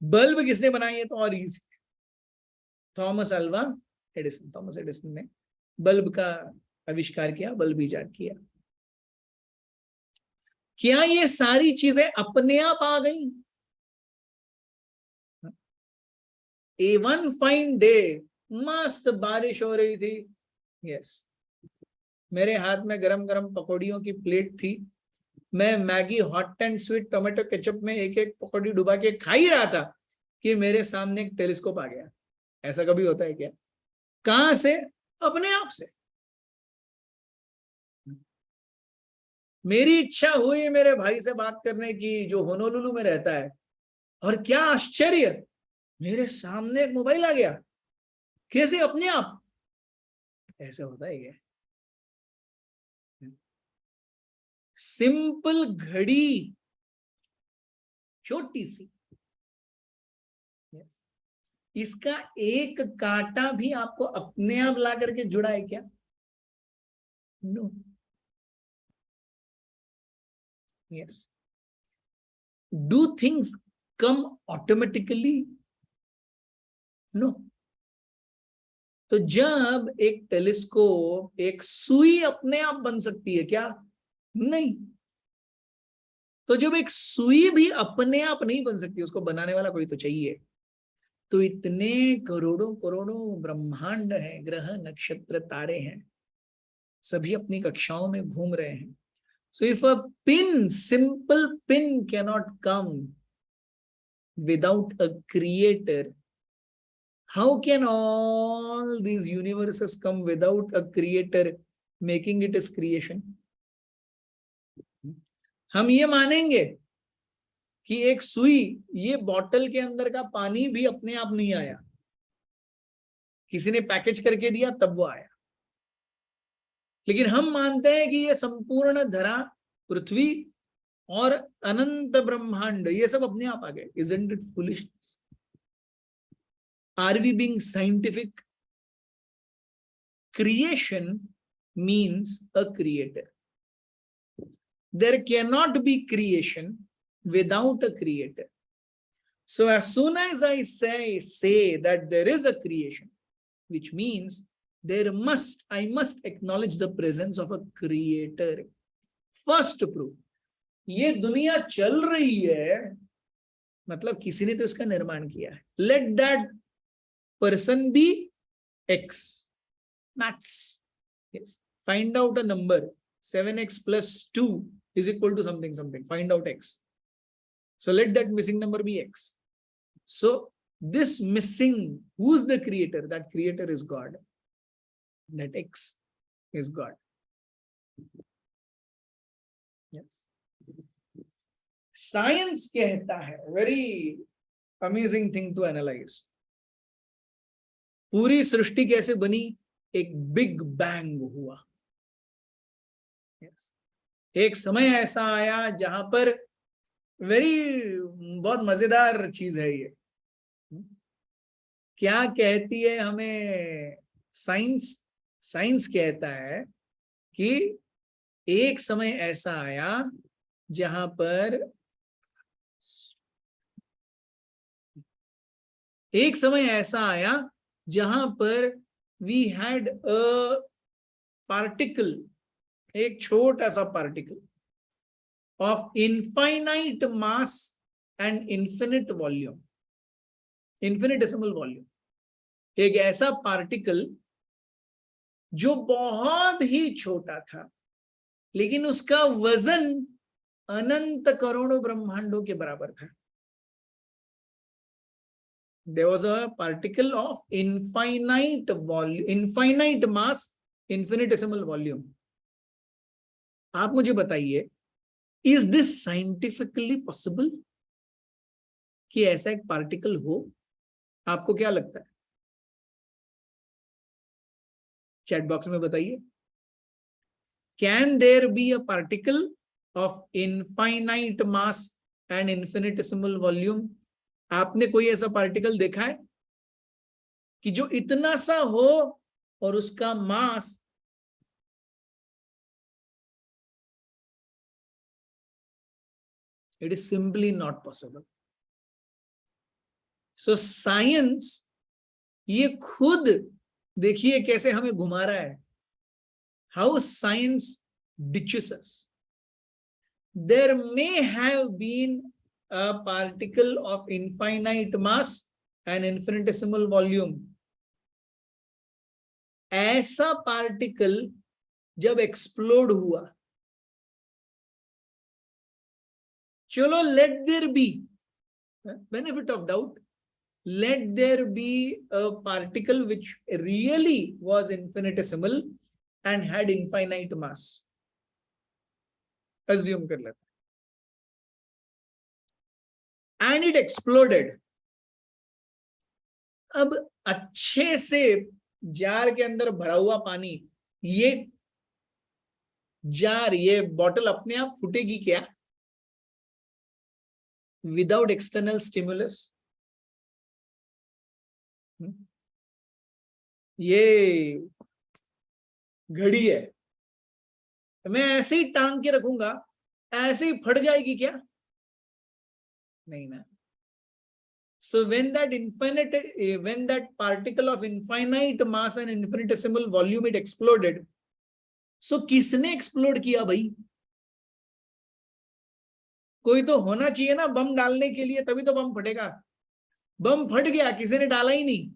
Speaker 1: बल्ब किसने बनाई है? तो और easy, Thomas Alva Edison. Thomas Edison ने बल्ब का आविष्कार किया, बल्ब इजाद किया। क्या ये सारी चीजें अपने आप आ गई? ए वन फाइन डे, मस्त बारिश हो रही थी, यस, मेरे हाथ में गरम गरम पकौड़ियों की प्लेट थी, मैं Maggi hot and sweet tomato ketchup में एक एक पकौड़ी डुबा के खा ही रहा था कि मेरे सामने एक टेलीस्कोप आ गया। ऐसा कभी होता है क्या? कहां से? अपने आप से। मेरी इच्छा हुई मेरे भाई से बात करने की जो होनोलुलु में रहता है, और क्या आश्चर्य, मेरे सामने एक मोबाइल आ गया। कैसे? अपने आप। ऐसा होता है क्या? सिंपल घड़ी, छोटी सी, इसका एक कांटा भी आपको अपने आप ला करके जुड़ा है क्या? No. Yes. Do things come automatically? No. तो जब एक टेलीस्कोप, एक सुई अपने आप बन सकती है क्या? नहीं। तो जब एक सुई भी अपने आप नहीं बन सकती, उसको बनाने वाला कोई तो चाहिए। तो इतने करोड़ों करोड़ों ब्रह्मांड है, ग्रह नक्षत्र तारे हैं, सभी अपनी कक्षाओं में घूम रहे हैं। So if a pin, simple pin cannot come without a creator, how can all these universes come without a creator making it as creation? हम ये मानेंगे कि एक सुई, ये बॉटल के अंदर का पानी भी अपने आप नहीं आया, किसी ने पैकेज करके दिया तब वो आया। लेकिन हम मानते हैं कि ये संपूर्ण धरा, पृथ्वी और अनंत ब्रह्मांड, ये सब अपने आप आ गए। Isn't it foolishness? Are we being scientific? Creation means a creator. There cannot be creation without a creator. So as soon as I say that there is a creation, which means I must acknowledge the presence of a creator. First proof, ये दुनिया चल रही है, मतलब किसी ने तो इसका निर्माण किया है। Let that person be X. Maths. Yes. Find out a number. 7x plus 2 is equal to something something. Find out x. So let that missing number be x. So this missing, who's the creator? That creator is God. That x is God. Yes. Science कहता है, very amazing thing to analyze. पूरी सृष्टि कैसे बनी? एक big bang हुआ। yes. एक समय ऐसा आया जहां पर बहुत मजेदार चीज है ये। क्या कहती है हमें साइंस? साइंस कहता है कि एक समय ऐसा आया जहां पर वी हैड अ पार्टिकल, एक छोटा सा particle of infinite mass and infinite volume, infinitesimal volume. एक ऐसा पार्टिकल जो बहुत ही छोटा था, लेकिन उसका वजन अनंत करोड़ों ब्रह्मांडों के बराबर था। There was a particle of infinite volume, infinite mass, infinitesimal volume. आप मुझे बताइए, is this scientifically possible कि ऐसा एक पार्टिकल हो? आपको क्या लगता है? चैट बॉक्स में बताइए। Can there be a particle of infinite mass and infinitesimal volume? आपने कोई ऐसा पार्टिकल देखा है कि जो इतना सा हो और उसका mass it is simply not possible. So science ये खुद देखिए कैसे हमें घुमा रहा है। How science ditches us. there may have been a particle of infinite mass and infinitesimal volume. ऐसा पार्टिकल जब एक्सप्लोड हुआ, चलो let there be benefit of doubt, let there be a particle which really was infinitesimal and had infinite mass. Assume कर लेते, and it exploded. अब अच्छे से jar के अंदर भरा हुआ पानी, ये जार, ये बॉटल अपने आप फूटेगी क्या विदाउट एक्सटर्नल स्टिमुलस? ये घड़ी है, मैं ऐसे ही टांग के रखूंगा, ऐसे ही फट जाएगी क्या? नहीं ना. So when that particle of infinite mass and infinitesimal volume it exploded, so किसने एक्सप्लोड किया भाई? कोई तो होना चाहिए ना बम डालने के लिए, तभी तो बम फटेगा. बम फट गया, किसी ने डाला ही नहीं.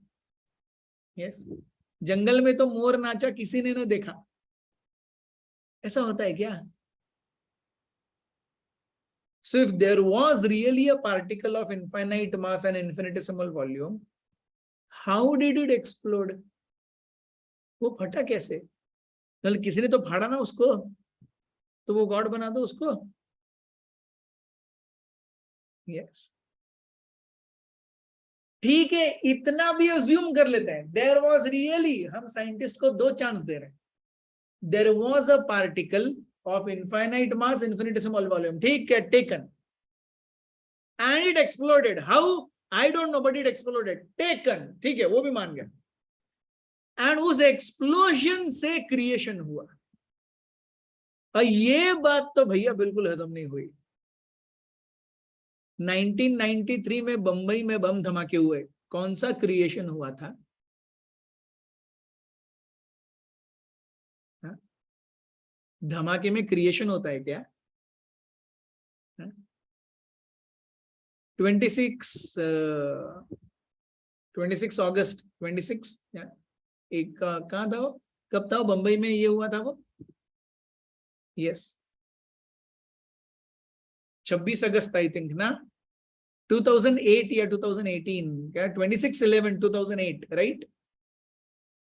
Speaker 1: यस, जंगल में तो मोर नाचा, किसी ने ना देखा. ऐसा होता है क्या? So if there was really a particle of infinite mass and infinitesimal volume, how did it explode? वो फटा कैसे? कल किसी ने तो फाड़ा ना उसको, तो वो गॉड बना दो उसको. यस, ठीक है, इतना भी अज्यूम कर लेते हैं. देयर वाज रियली, हम साइंटिस्ट को 2 चांस दे रहे हैं. There was a particle of infinite mass, infinitesimal volume, ठीक है, taken, and it exploded. How? I don't know, but it exploded. Taken, ठीक है, वो भी मान गया. And उस explosion से creation हुआ. और ये बात तो भैया बिल्कुल हजम नहीं हुई. 1993 में बंबई में बम धमाके हुए, कौन सा क्रिएशन हुआ था? धमाके में क्रिएशन होता है क्या? 26 अगस्त 26 एक कहाँ था वो, कब था वो बंबई में ये हुआ था वो? यस, 26 अगस्त आई थिंक ना, 2008 या 2018 क्या, 26/11/2008 राइट,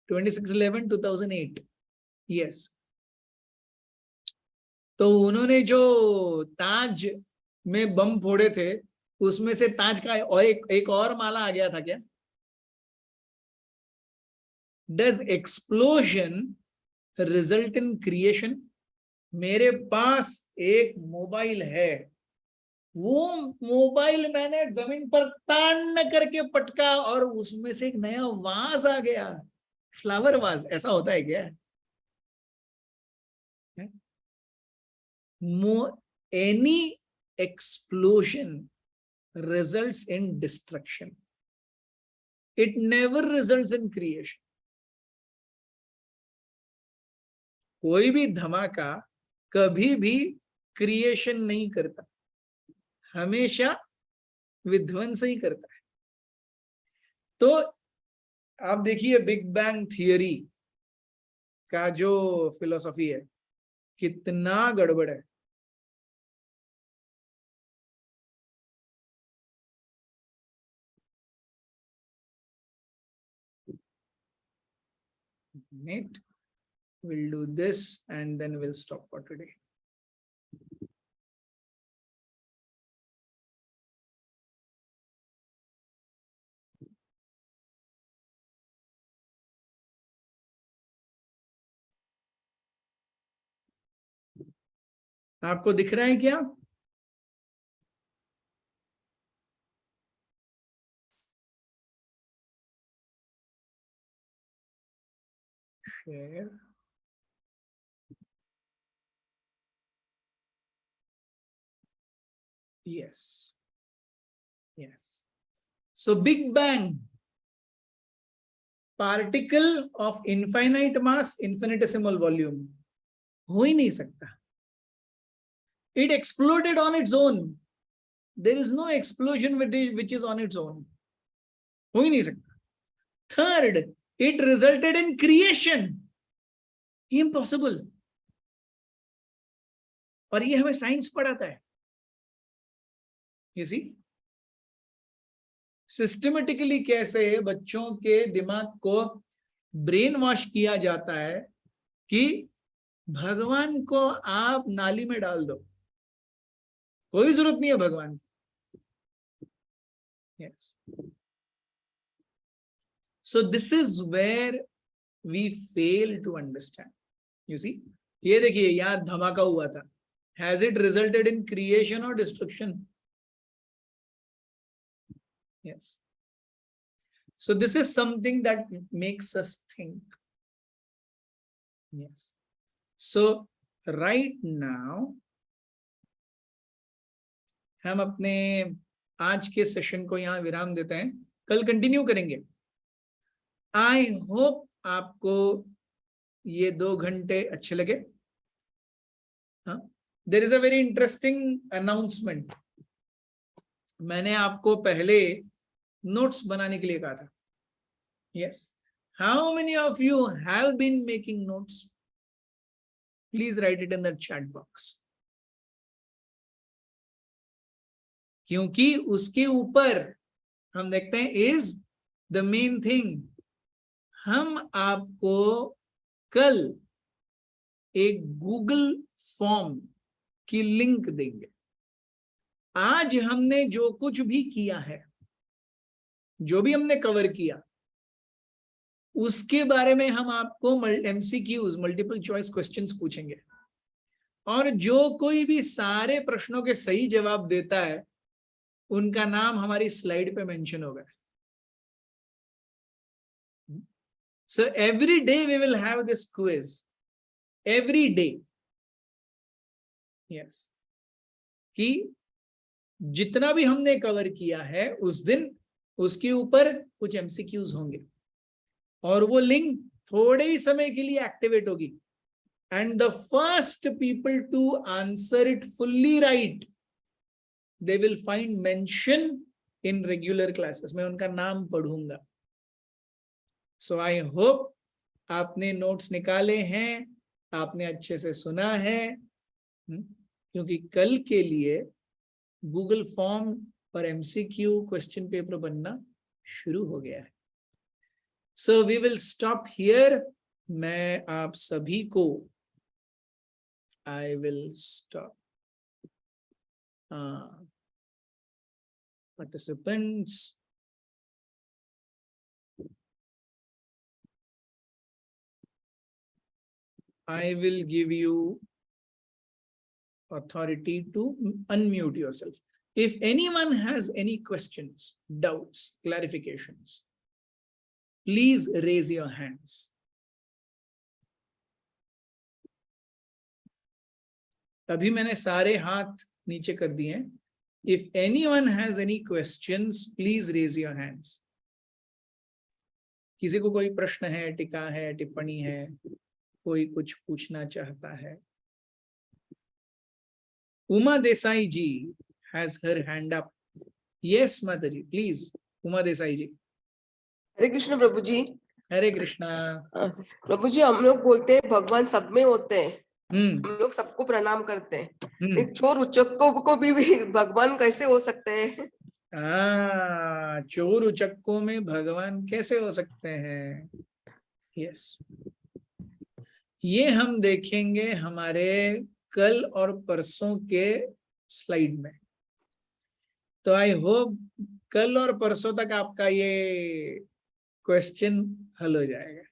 Speaker 1: 26/11/2008. यस, तो उन्होंने जो ताज में बम फोड़े थे, उसमें से ताज का और एक और माला आ गया था क्या? Does explosion result in creation? मेरे पास एक मोबाइल है, वो मोबाइल मैंने जमीन पर तान करके पटका और उसमें से एक नया वाज आ गया, फ्लावर वाज. ऐसा होता है क्या? Any explosion results in destruction. It never results in creation. कोई भी धमाका कभी भी क्रिएशन नहीं करता, हमेशा विध्वंस ही करता है. तो आप देखिए बिग बैंग थियरी का जो फिलॉसफी है, कितना गड़बड़ है. Neat. We'll do this and then we'll stop for today. आपको दिख रहा है क्या? Share. Yes. Yes. So Big Bang, particle of infinite mass, infinitesimal volume, हो ही नहीं सकता. It exploded on its own. There is no explosion which is on its own. हो ही नहीं सकता. Third, it resulted in creation. Impossible. और ये हमें science पढ़ाता है. You see? सिस्टमेटिकली कैसे बच्चों के दिमाग को ब्रेन वॉश किया जाता है कि भगवान को आप नाली में डाल दो, कोई जरूरत नहीं है भगवान की. Yes. So this is where we fail to understand. You see? ये देखिए यहाँ धमाका हुआ था. Has it resulted in creation or destruction? Yes. So this is something that makes us think. Yes. So right now हम अपने आज के सेशन को यहाँ विराम देते हैं. कल कंटिन्यू करेंगे. आई होप आपको ये 2 घंटे अच्छे लगे. हाँ, there is a very interesting announcement. मैंने आपको पहले नोट्स बनाने के लिए कहा था. Yes, how many of you have been making notes? Please write it in the chat box. क्योंकि उसके ऊपर हम देखते हैं इज द मेन थिंग. हम आपको कल एक गूगल फॉर्म की लिंक देंगे. आज हमने जो कुछ भी किया है, जो भी हमने कवर किया, उसके बारे में हम आपको MCQs, मल्टीपल चॉइस क्वेश्चंस पूछेंगे. और जो कोई भी सारे प्रश्नों के सही जवाब देता है, उनका नाम हमारी स्लाइड पे मेंशन होगा. So every day we will have this quiz. Every day. Yes. कि जितना भी हमने कवर किया है उस दिन उसके ऊपर कुछ MCQs होंगे और वो लिंक थोड़े ही समय के लिए एक्टिवेट होगी. And the first people to answer it fully right, they will find mention in regular classes. मैं उनका नाम पढ़ूंगा. So I hope आपने नोट्स निकाले हैं, आपने अच्छे से सुना है, क्योंकि कल के लिए गूगल फॉर्म और MCQ क्वेश्चन पेपर बनना शुरू हो गया है. So we will stop here. मैं आप सभी को I will stop. Participants. I will give you authority to unmute yourself. If anyone has any questions, doubts, clarifications, please raise your hands. अभी मैंने सारे हाथ नीचे कर दिए हैं. If anyone has any questions, please raise your hands. किसी को कोई प्रश्न है, टीका है, टिप्पणी है, कोई कुछ पूछना चाहता है? Uma Desai ji has her hand up. Yes, Mataji, please. Uma Desai ji.
Speaker 3: हरे कृष्ण प्रभु जी.
Speaker 1: हरे कृष्णा.
Speaker 3: प्रभु जी, हम लोग बोलते हैं भगवान सब में होते हैं. हम लोग सबको प्रणाम करते हैं. एक चोर उचक्कों को भी भगवान कैसे हो सकते हैं?
Speaker 1: चोर उचक्कों में भगवान कैसे हो सकते हैं? यस, ये हम देखेंगे हमारे कल और परसों के स्लाइड में. तो आई होप कल और परसों तक आपका ये क्वेश्चन हल हो जाएगा.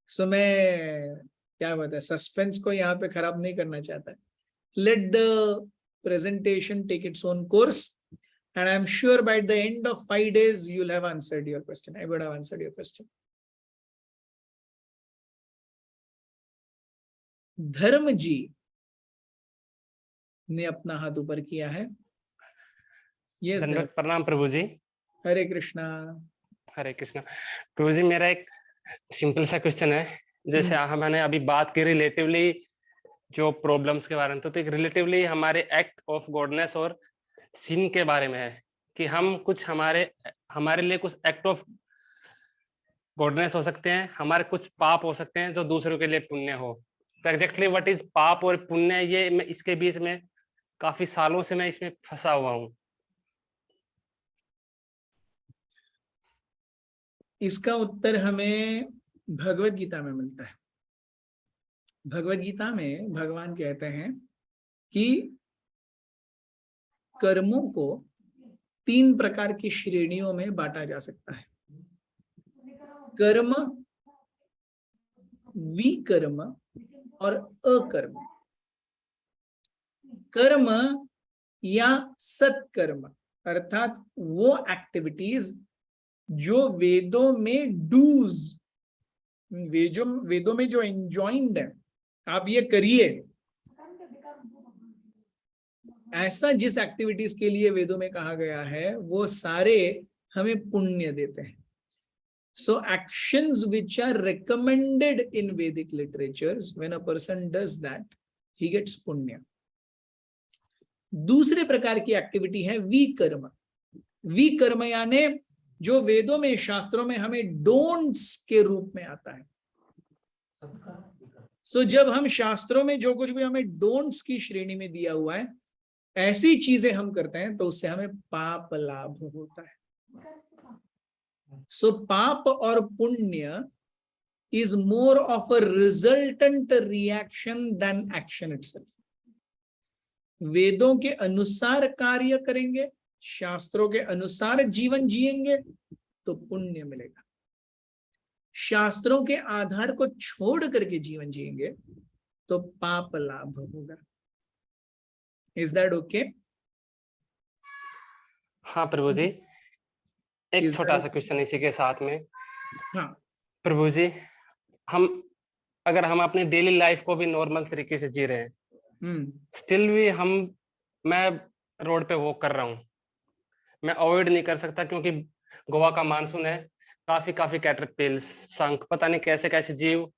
Speaker 1: सो मैं क्या बोलते हैं, सस्पेंस को यहाँ पे खराब नहीं करना चाहता. Let the presentation take its own course and I'm sure by the end of 5 days you'll have answered your question. I would have answered your question. धर्म जी ने अपना हाथ ऊपर किया है. यस,
Speaker 4: प्रणाम प्रभु जी.
Speaker 1: हरे कृष्णा.
Speaker 4: हरे कृष्णा. प्रभु जी, मेरा एक सिंपल सा क्वेश्चन है. जैसे हमने अभी बात की रिलेटिवली जो प्रॉब्लम्स के बारे में, तो एक रिलेटिवली हमारे एक्ट ऑफ गॉडनेस और सिन के बारे में है कि हम कुछ हमारे लिए कुछ एक्ट ऑफ गॉडनेस हो सकते हैं, हमारे कुछ पाप हो सकते हैं जो दूसरों के लिए पुण्य हो। तो एग्जैक्टली व्हाट इज पाप और पुण्य, ये मैं इसके बीच में काफी सालों से मैं इसमें फंसा हुआ हूँ।
Speaker 1: इसका उत्तर हमें भगवत गीता में मिलता है। भगवत गीता में भगवान कहते हैं कि कर्मों को 3 प्रकार की श्रेणियों में बांटा जा सकता है। कर्म, विकर्म और अकर्म। कर्म या सत्कर्म अर्थात वो एक्टिविटीज जो वेदों में डूज, वेदों में जो एंजॉइंड है, आप ये करिए, ऐसा जिस एक्टिविटीज के लिए वेदों में कहा गया है वो सारे हमें पुण्य देते हैं। So actions which are recommended in Vedic literatures, when a person does that, he gets punya. दूसरे प्रकार की एक्टिविटी है विकर्म। विकर्म यानी जो वेदों में, शास्त्रों में हमें डोंट्स के रूप में आता है। So जब हम शास्त्रों में जो कुछ भी हमें डोंट्स की श्रेणी में दिया हुआ है, ऐसी चीजें हम करते हैं तो उससे हमें पाप लाभ होता है। So पाप और पुण्य is more of a resultant reaction than action itself. वेदों के अनुसार कार्य करेंगे, शास्त्रों के अनुसार जीवन जिएंगे तो पुण्य मिलेगा। शास्त्रों के आधार को छोड़ करके जीवन जिएंगे तो पाप लाभ होगा। Is that okay?
Speaker 4: हाँ प्रभु जी, एक
Speaker 1: Is
Speaker 4: छोटा
Speaker 1: that
Speaker 4: सा
Speaker 1: okay?
Speaker 4: क्वेश्चन इसी के साथ में।
Speaker 1: हाँ,
Speaker 4: प्रभु जी, अगर हम अपनी डेली लाइफ को भी नॉर्मल तरीके से जी रहे हैं, स्टिल भी मैं रोड पे वॉक कर रहा हूँ, मैं अवॉइड नहीं कर सकता क्योंकि गोवा का मानसून है, काफी कैटरपिल्स, शंख, पता नहीं कैसे कैसे जीव,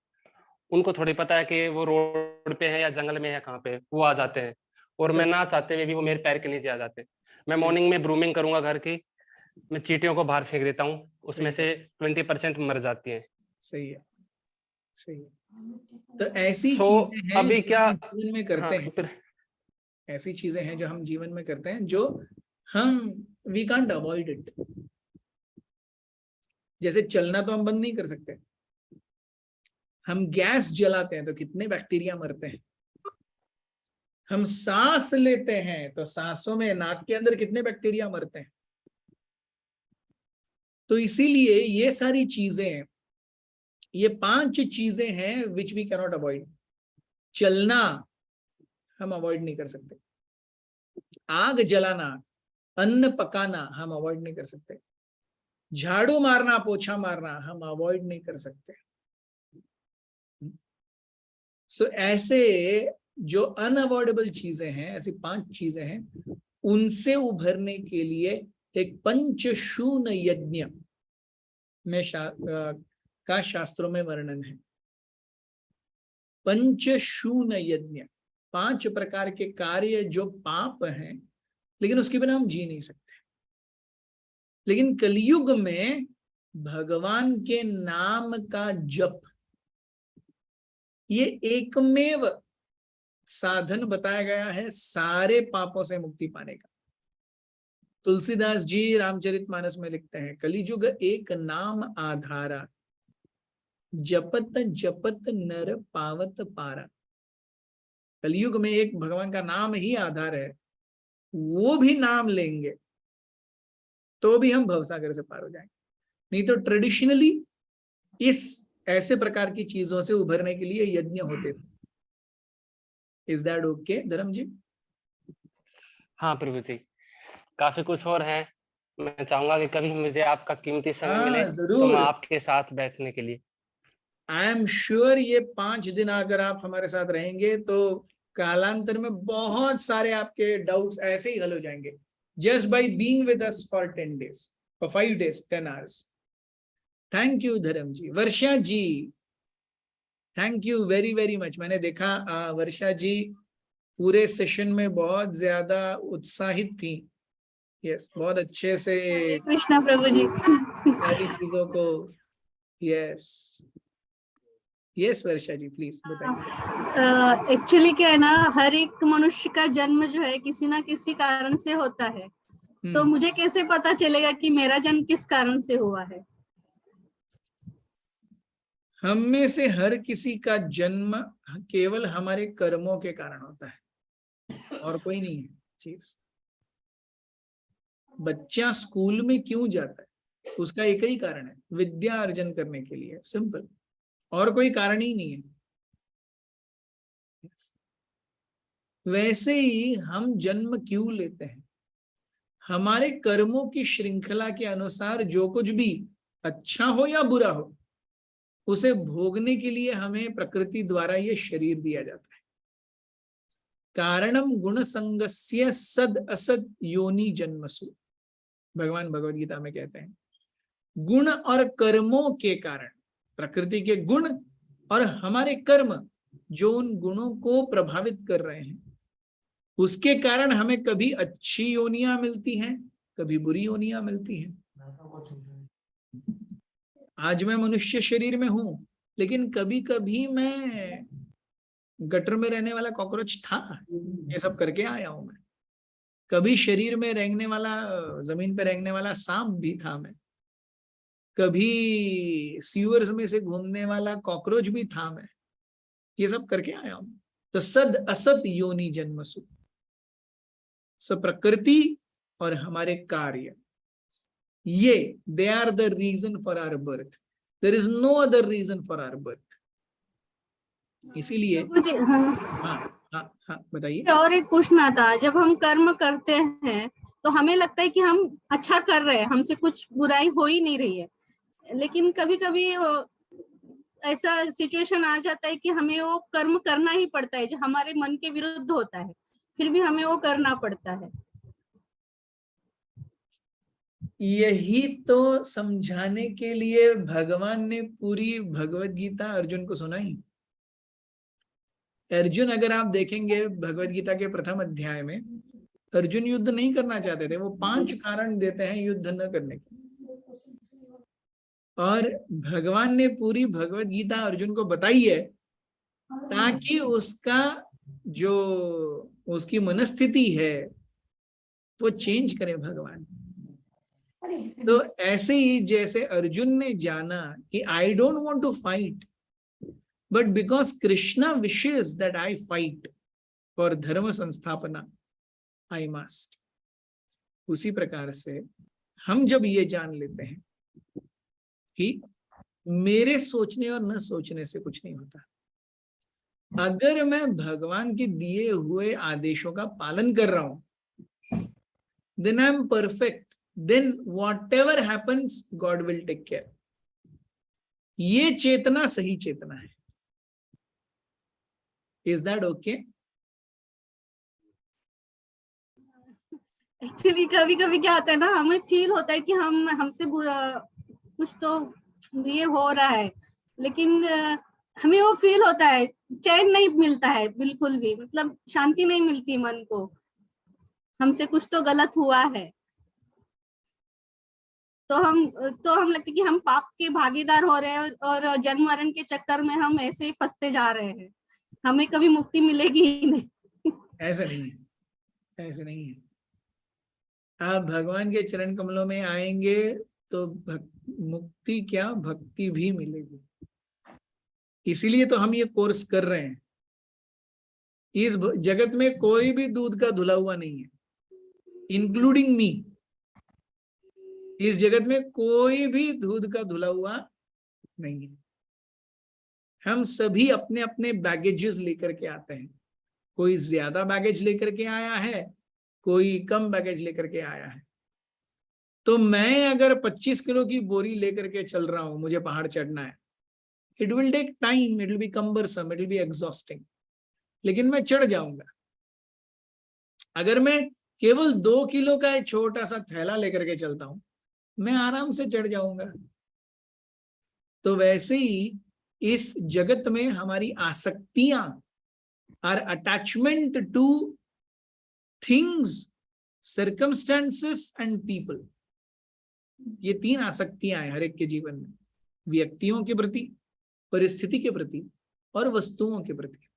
Speaker 4: उनको थोड़ी पता है कि वो रोड पे है या जंगल में है, कहाँ पे वो आ जाते हैं और मैं ना चाहते हुए भी वो मेरे पैर के नीचे आ जाते हैं। मैं मॉर्निंग में ब्रूमिंग करूंगा घर की, मैं चींटियों को बाहर फेंक देता हूँ, उसमें से 20% मर जाती है।
Speaker 1: सही है, सही है। तो ऐसी
Speaker 4: So,
Speaker 1: चीजें हैं
Speaker 4: अभी
Speaker 1: जो
Speaker 4: क्या
Speaker 1: हम जीवन में करते हैं, ऐसी चीजें हैं जो हम जीवन में करते हैं जो हम वी कांट अवॉइड इट। जैसे चलना तो हम बंद नहीं कर सकते, हम गैस जलाते हैं तो कितने बैक्टीरिया मरते हैं, हम सांस लेते हैं तो सांसों में, नाक के अंदर कितने बैक्टीरिया मरते हैं। तो इसीलिए ये सारी चीजें, ये 5 चीजें हैं विच वी कैनॉट अवॉइड। चलना हम अवॉइड नहीं कर सकते, आग जलाना, अन्न पकाना हम अवॉइड नहीं कर सकते, झाड़ू मारना, पोछा मारना हम अवॉइड नहीं कर सकते। सो ऐसे जो अनअवॉइडेबल चीजें हैं, ऐसी 5 चीजें हैं, उनसे उभरने के लिए एक पंचशून यज्ञ में का शास्त्रों में वर्णन है। पंचशून यज्ञ, 5 प्रकार के कार्य जो पाप हैं, लेकिन उसके बिना हम जी नहीं सकते। लेकिन कलयुग में भगवान के नाम का जप, ये एकमेव साधन बताया गया है सारे पापों से मुक्ति पाने का। तुलसीदास जी रामचरितमानस में लिखते हैं, कलियुग एक नाम आधारा, जपत जपत नर पावत पारा। कलयुग में एक भगवान का नाम ही आधार है, वो भी नाम लेंगे तो भी हम भवसागर से पार हो जाएंगे। नहीं तो ट्रेडिशनली इस ऐसे प्रकार की चीजों से उभरने के लिए यज्ञ होते थे। इज दैट ओके धर्म जी?
Speaker 4: हाँ प्रभु जी, काफी कुछ और है। मैं चाहूंगा कि कभी मुझे आपका कीमती समय मिले तो मैं आपके साथ बैठने के लिए।
Speaker 1: आई एम श्योर ये 5 दिन अगर आप हमारे साथ रहेंगे तो कालांतर में बहुत सारे आपके डाउट्स ऐसे ही हल हो जाएंगे, just by being with us for 10 days, for 5 days, 10 hours. Thank you Dharam ji. Varsha ji, thank you very very much. मैंने देखा वर्षा जी पूरे सेशन में बहुत ज्यादा उत्साहित थी। यस, बहुत अच्छे से
Speaker 5: कृष्णा प्रभु जी।
Speaker 1: सारी चीजों को। Yes yes Varsha ji please बताइए।
Speaker 5: एक्चुअली क्या है ना, हर एक मनुष्य का जन्म जो है किसी ना किसी कारण से होता है। तो मुझे कैसे पता चलेगा कि मेरा जन्म किस कारण से हुआ है?
Speaker 1: हम में से हर किसी का जन्म केवल हमारे कर्मों के कारण होता है और कोई नहीं है चीज। बच्चा स्कूल में क्यों जाता है, उसका एक ही कारण है, विद्या अर्जन करने के लिए, सिंपल, और कोई कारण ही नहीं है। वैसे ही हम जन्म क्यों लेते हैं, हमारे कर्मों की श्रृंखला के अनुसार जो कुछ भी अच्छा हो या बुरा हो उसे भोगने के लिए हमें प्रकृति द्वारा ये शरीर दिया जाता है। कारणम गुण संगस्य सद असद योनि जन्मसु, भगवान भगवद गीता में कहते हैं। गुण और कर्मों के कारण, प्रकृति के गुण और हमारे कर्म जो उन गुणों को प्रभावित कर रहे हैं, उसके कारण हमें कभी अच्छी योनियां मिलती हैं, कभी बुरी योनियां मिलती हैं। आज मैं मनुष्य शरीर में हूं, लेकिन कभी कभी मैं गटर में रहने वाला कॉकरोच था, ये सब करके आया हूं मैं। कभी शरीर में रेंगने वाला, जमीन पे रेंगने वाला सांप भी था मैं। कभी सीवर्स में से घूमने वाला कॉकरोच भी था मैं। ये सब करके आया हूं। तो सद असत योनि जन्मसु, सो प्रकृति और हमारे कार्य, ये they are the reason for our birth. There is no other reason for our birth. इसीलिए हाँ बताइए।
Speaker 5: और एक पूछना था, जब हम कर्म करते हैं तो हमें लगता है कि हम अच्छा कर रहे हैं, हमसे कुछ बुराई हो ही नहीं रही है, लेकिन कभी कभी ऐसा सिचुएशन आ जाता है कि हमें वो कर्म करना ही पड़ता है जो हमारे मन के विरुद्ध होता है, फिर भी हमें वो करना पड़ता है।
Speaker 1: यही तो समझाने के लिए भगवान ने पूरी भगवत गीता अर्जुन को सुनाई। अर्जुन, अगर आप देखेंगे भगवत गीता के प्रथम अध्याय में, अर्जुन युद्ध नहीं करना चाहते थे। वो 5 कारण देते हैं युद्ध न करने के, और भगवान ने पूरी भगवत गीता अर्जुन को बताई है ताकि उसका जो उसकी मनस्थिति है वो चेंज करे भगवान। तो ऐसे ही जैसे अर्जुन ने जाना कि I don't want to fight, but because Krishna wishes that I fight for dharma sansthapana, I must. उसी प्रकार से हम जब ये जान लेते हैं कि मेरे सोचने और न सोचने से कुछ नहीं होता, अगर मैं भगवान के दिए हुए आदेशों का पालन कर रहा हूं, then I am perfect, then whatever happens God will take care। ये चेतना सही चेतना है। Is that okay?
Speaker 5: एक्चुअली कभी कभी क्या होता है ना, हमें फील होता है कि हमसे कुछ तो ये हो रहा है, लेकिन हमें वो फील होता है, चैन नहीं मिलता है बिल्कुल भी, मतलब शांति नहीं मिलती मन को, हमसे कुछ तो गलत हुआ है। तो हम लगता है कि हम पाप के भागीदार हो रहे हैं और जन्म मरण के चक्कर में हम ऐसे ही फंसते जा रहे हैं, हमें कभी मुक्ति मिलेगी ही नहीं।
Speaker 1: ऐसा नहीं है, ऐसा नहीं है। आप भगवान के चरण कमलों में आएंगे तो मुक्ति क्या, भक्ति भी मिलेगी। इसीलिए तो हम ये कोर्स कर रहे हैं। इस जगत में कोई भी दूध का धुला हुआ नहीं है, इंक्लूडिंग मी। इस जगत में कोई भी दूध का धुला हुआ नहीं है। हम सभी अपने अपने बैगेजेस लेकर के आते हैं। कोई ज्यादा बैगेज लेकर के आया है, कोई कम बैगेज लेकर के आया है। तो मैं अगर 25 किलो की बोरी लेकर के चल रहा हूं, मुझे पहाड़ चढ़ना है, it will take time, it will be cumbersome, it will be exhausting, लेकिन मैं चढ़ जाऊंगा। अगर मैं केवल 2 किलो का एक छोटा सा थैला लेकर के चलता हूं, मैं आराम से चढ़ जाऊंगा। तो वैसे ही इस जगत में हमारी आसक्तियां, our attachment to things, circumstances and people, ये 3 आसक्तियां हैं हर एक के जीवन में, व्यक्तियों के प्रति, परिस्थिति के प्रति और वस्तुओं के प्रति।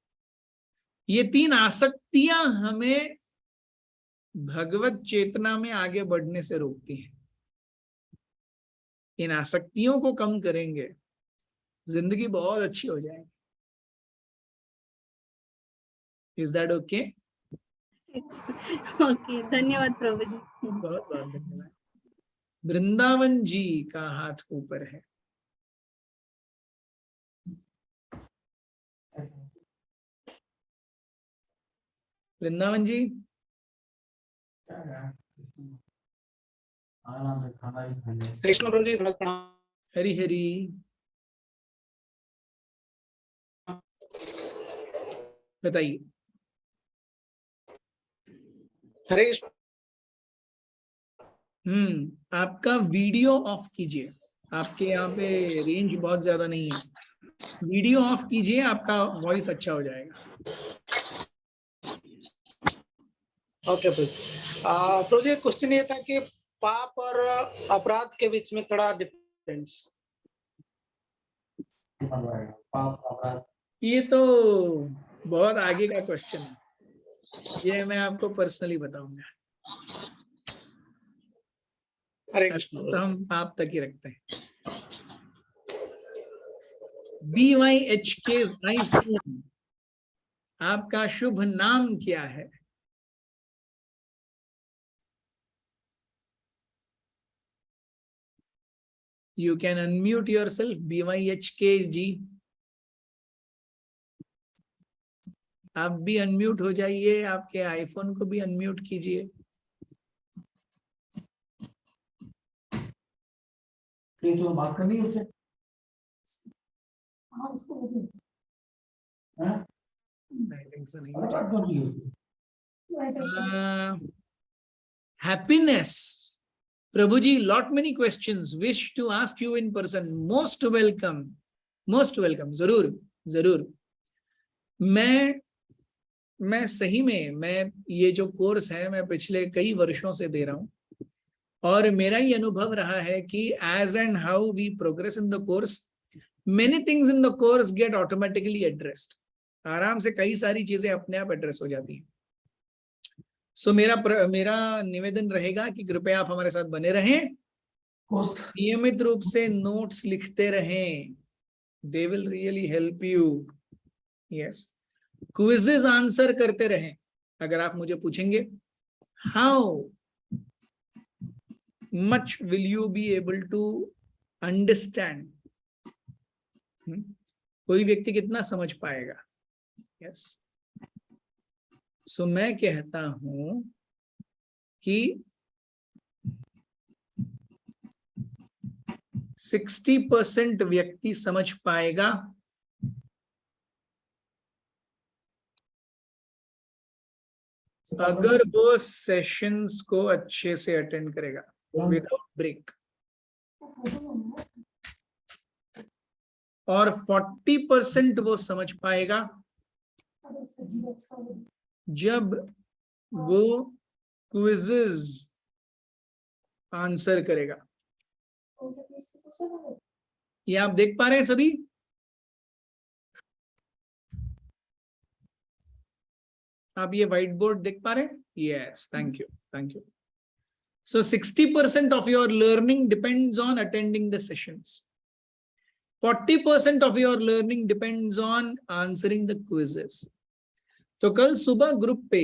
Speaker 1: ये 3 आसक्तियां हमें भगवत चेतना में आगे बढ़ने से रोकती हैं। इन आसक्तियों को कम करेंगे, जिंदगी बहुत अच्छी हो जाएगी। Is that okay?
Speaker 5: ओके, धन्यवाद प्रभु जी।
Speaker 1: बहुत बहुत धन्यवाद। वृंदावन जी का हाथ ऊपर है। वृंदावन जी,
Speaker 6: कृष्ण प्रभु जी, थोड़ा प्रणाम।
Speaker 1: हरी हरी। बताइए।
Speaker 6: हरे कृष्ण।
Speaker 1: आपका वीडियो ऑफ कीजिए, आपके यहाँ पे रेंज बहुत ज्यादा नहीं है, वीडियो ऑफ कीजिए, आपका वॉइस अच्छा हो जाएगा।
Speaker 6: ओके प्रभु जी, क्वेश्चन ये था कि पाप और अपराध के बीच में थोड़ा डिफरेंस।
Speaker 1: ये तो बहुत आगे का क्वेश्चन है, ये मैं आपको पर्सनली बताऊंगा।
Speaker 6: हरे कृष्ण।
Speaker 1: तो हम पाप तक ही रखते हैं। BYHK आईफोन, आपका शुभ नाम क्या है? You can unmute yourself, BYHK जी। आप भी अनम्यूट हो जाइए, आपके आईफोन को भी अनम्यूट कीजिए।
Speaker 7: तो बात करनी है उससे।
Speaker 1: Happiness, Prabhu ji, lot many questions, wish to ask you in person. Most welcome, most welcome। जरूर जरूर। मैं सही में, मैं ये जो कोर्स है मैं पिछले कई वर्षों से दे रहा हूँ, और मेरा ये अनुभव रहा है कि as and how we progress in the course, many things in the course get automatically addressed। आराम से कई सारी चीजें अपने आप एड्रेस हो जाती हैं। सो मेरा निवेदन रहेगा कि कृपया आप हमारे साथ बने रहें, नियमित रूप से नोट्स लिखते रहें, they will really help you. Yes, quizzes answer करते रहें। अगर आप मुझे पूछेंगे how much will you be able to understand, कोई व्यक्ति कितना समझ पाएगा। यस, सो मैं कहता हूं कि 60% व्यक्ति समझ पाएगा, अगर वो सेशंस को अच्छे से अटेंड करेगा विदाउट ब्रेक, और 40% वो समझ पाएगा जब वो क्विज़ेस आंसर करेगा। ये आप देख पा रहे हैं सभी? आप ये व्हाइट बोर्ड देख पा रहे हैं? Yes, thank you, thank you. So 60% of your learning depends on attending the sessions. 40% of your learning depends on answering the quizzes. तो कल सुबह ग्रुप पे,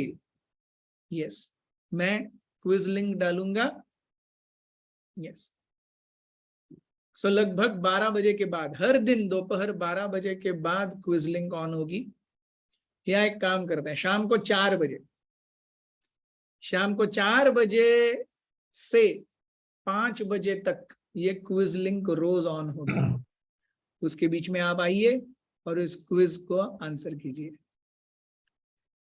Speaker 1: यस, मैं क्विज लिंक डालूंगा। यस, सो लगभग 12 बजे के बाद, हर दिन दोपहर 12 बजे के बाद क्विज लिंक ऑन होगी। या एक काम करते हैं, शाम को 4 बजे, शाम को 4 बजे से 5 बजे तक ये क्विज लिंक रोज ऑन होगी। उसके बीच में आप आइए और इस क्विज को आंसर कीजिए।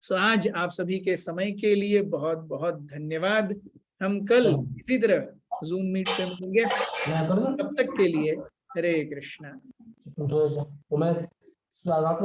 Speaker 1: सो आज आप सभी के समय के लिए बहुत बहुत धन्यवाद। हम कल इसी तरह जूम मीट पे मिलेंगे, तब तक के लिए हरे कृष्णा।
Speaker 7: 我们是啊，然后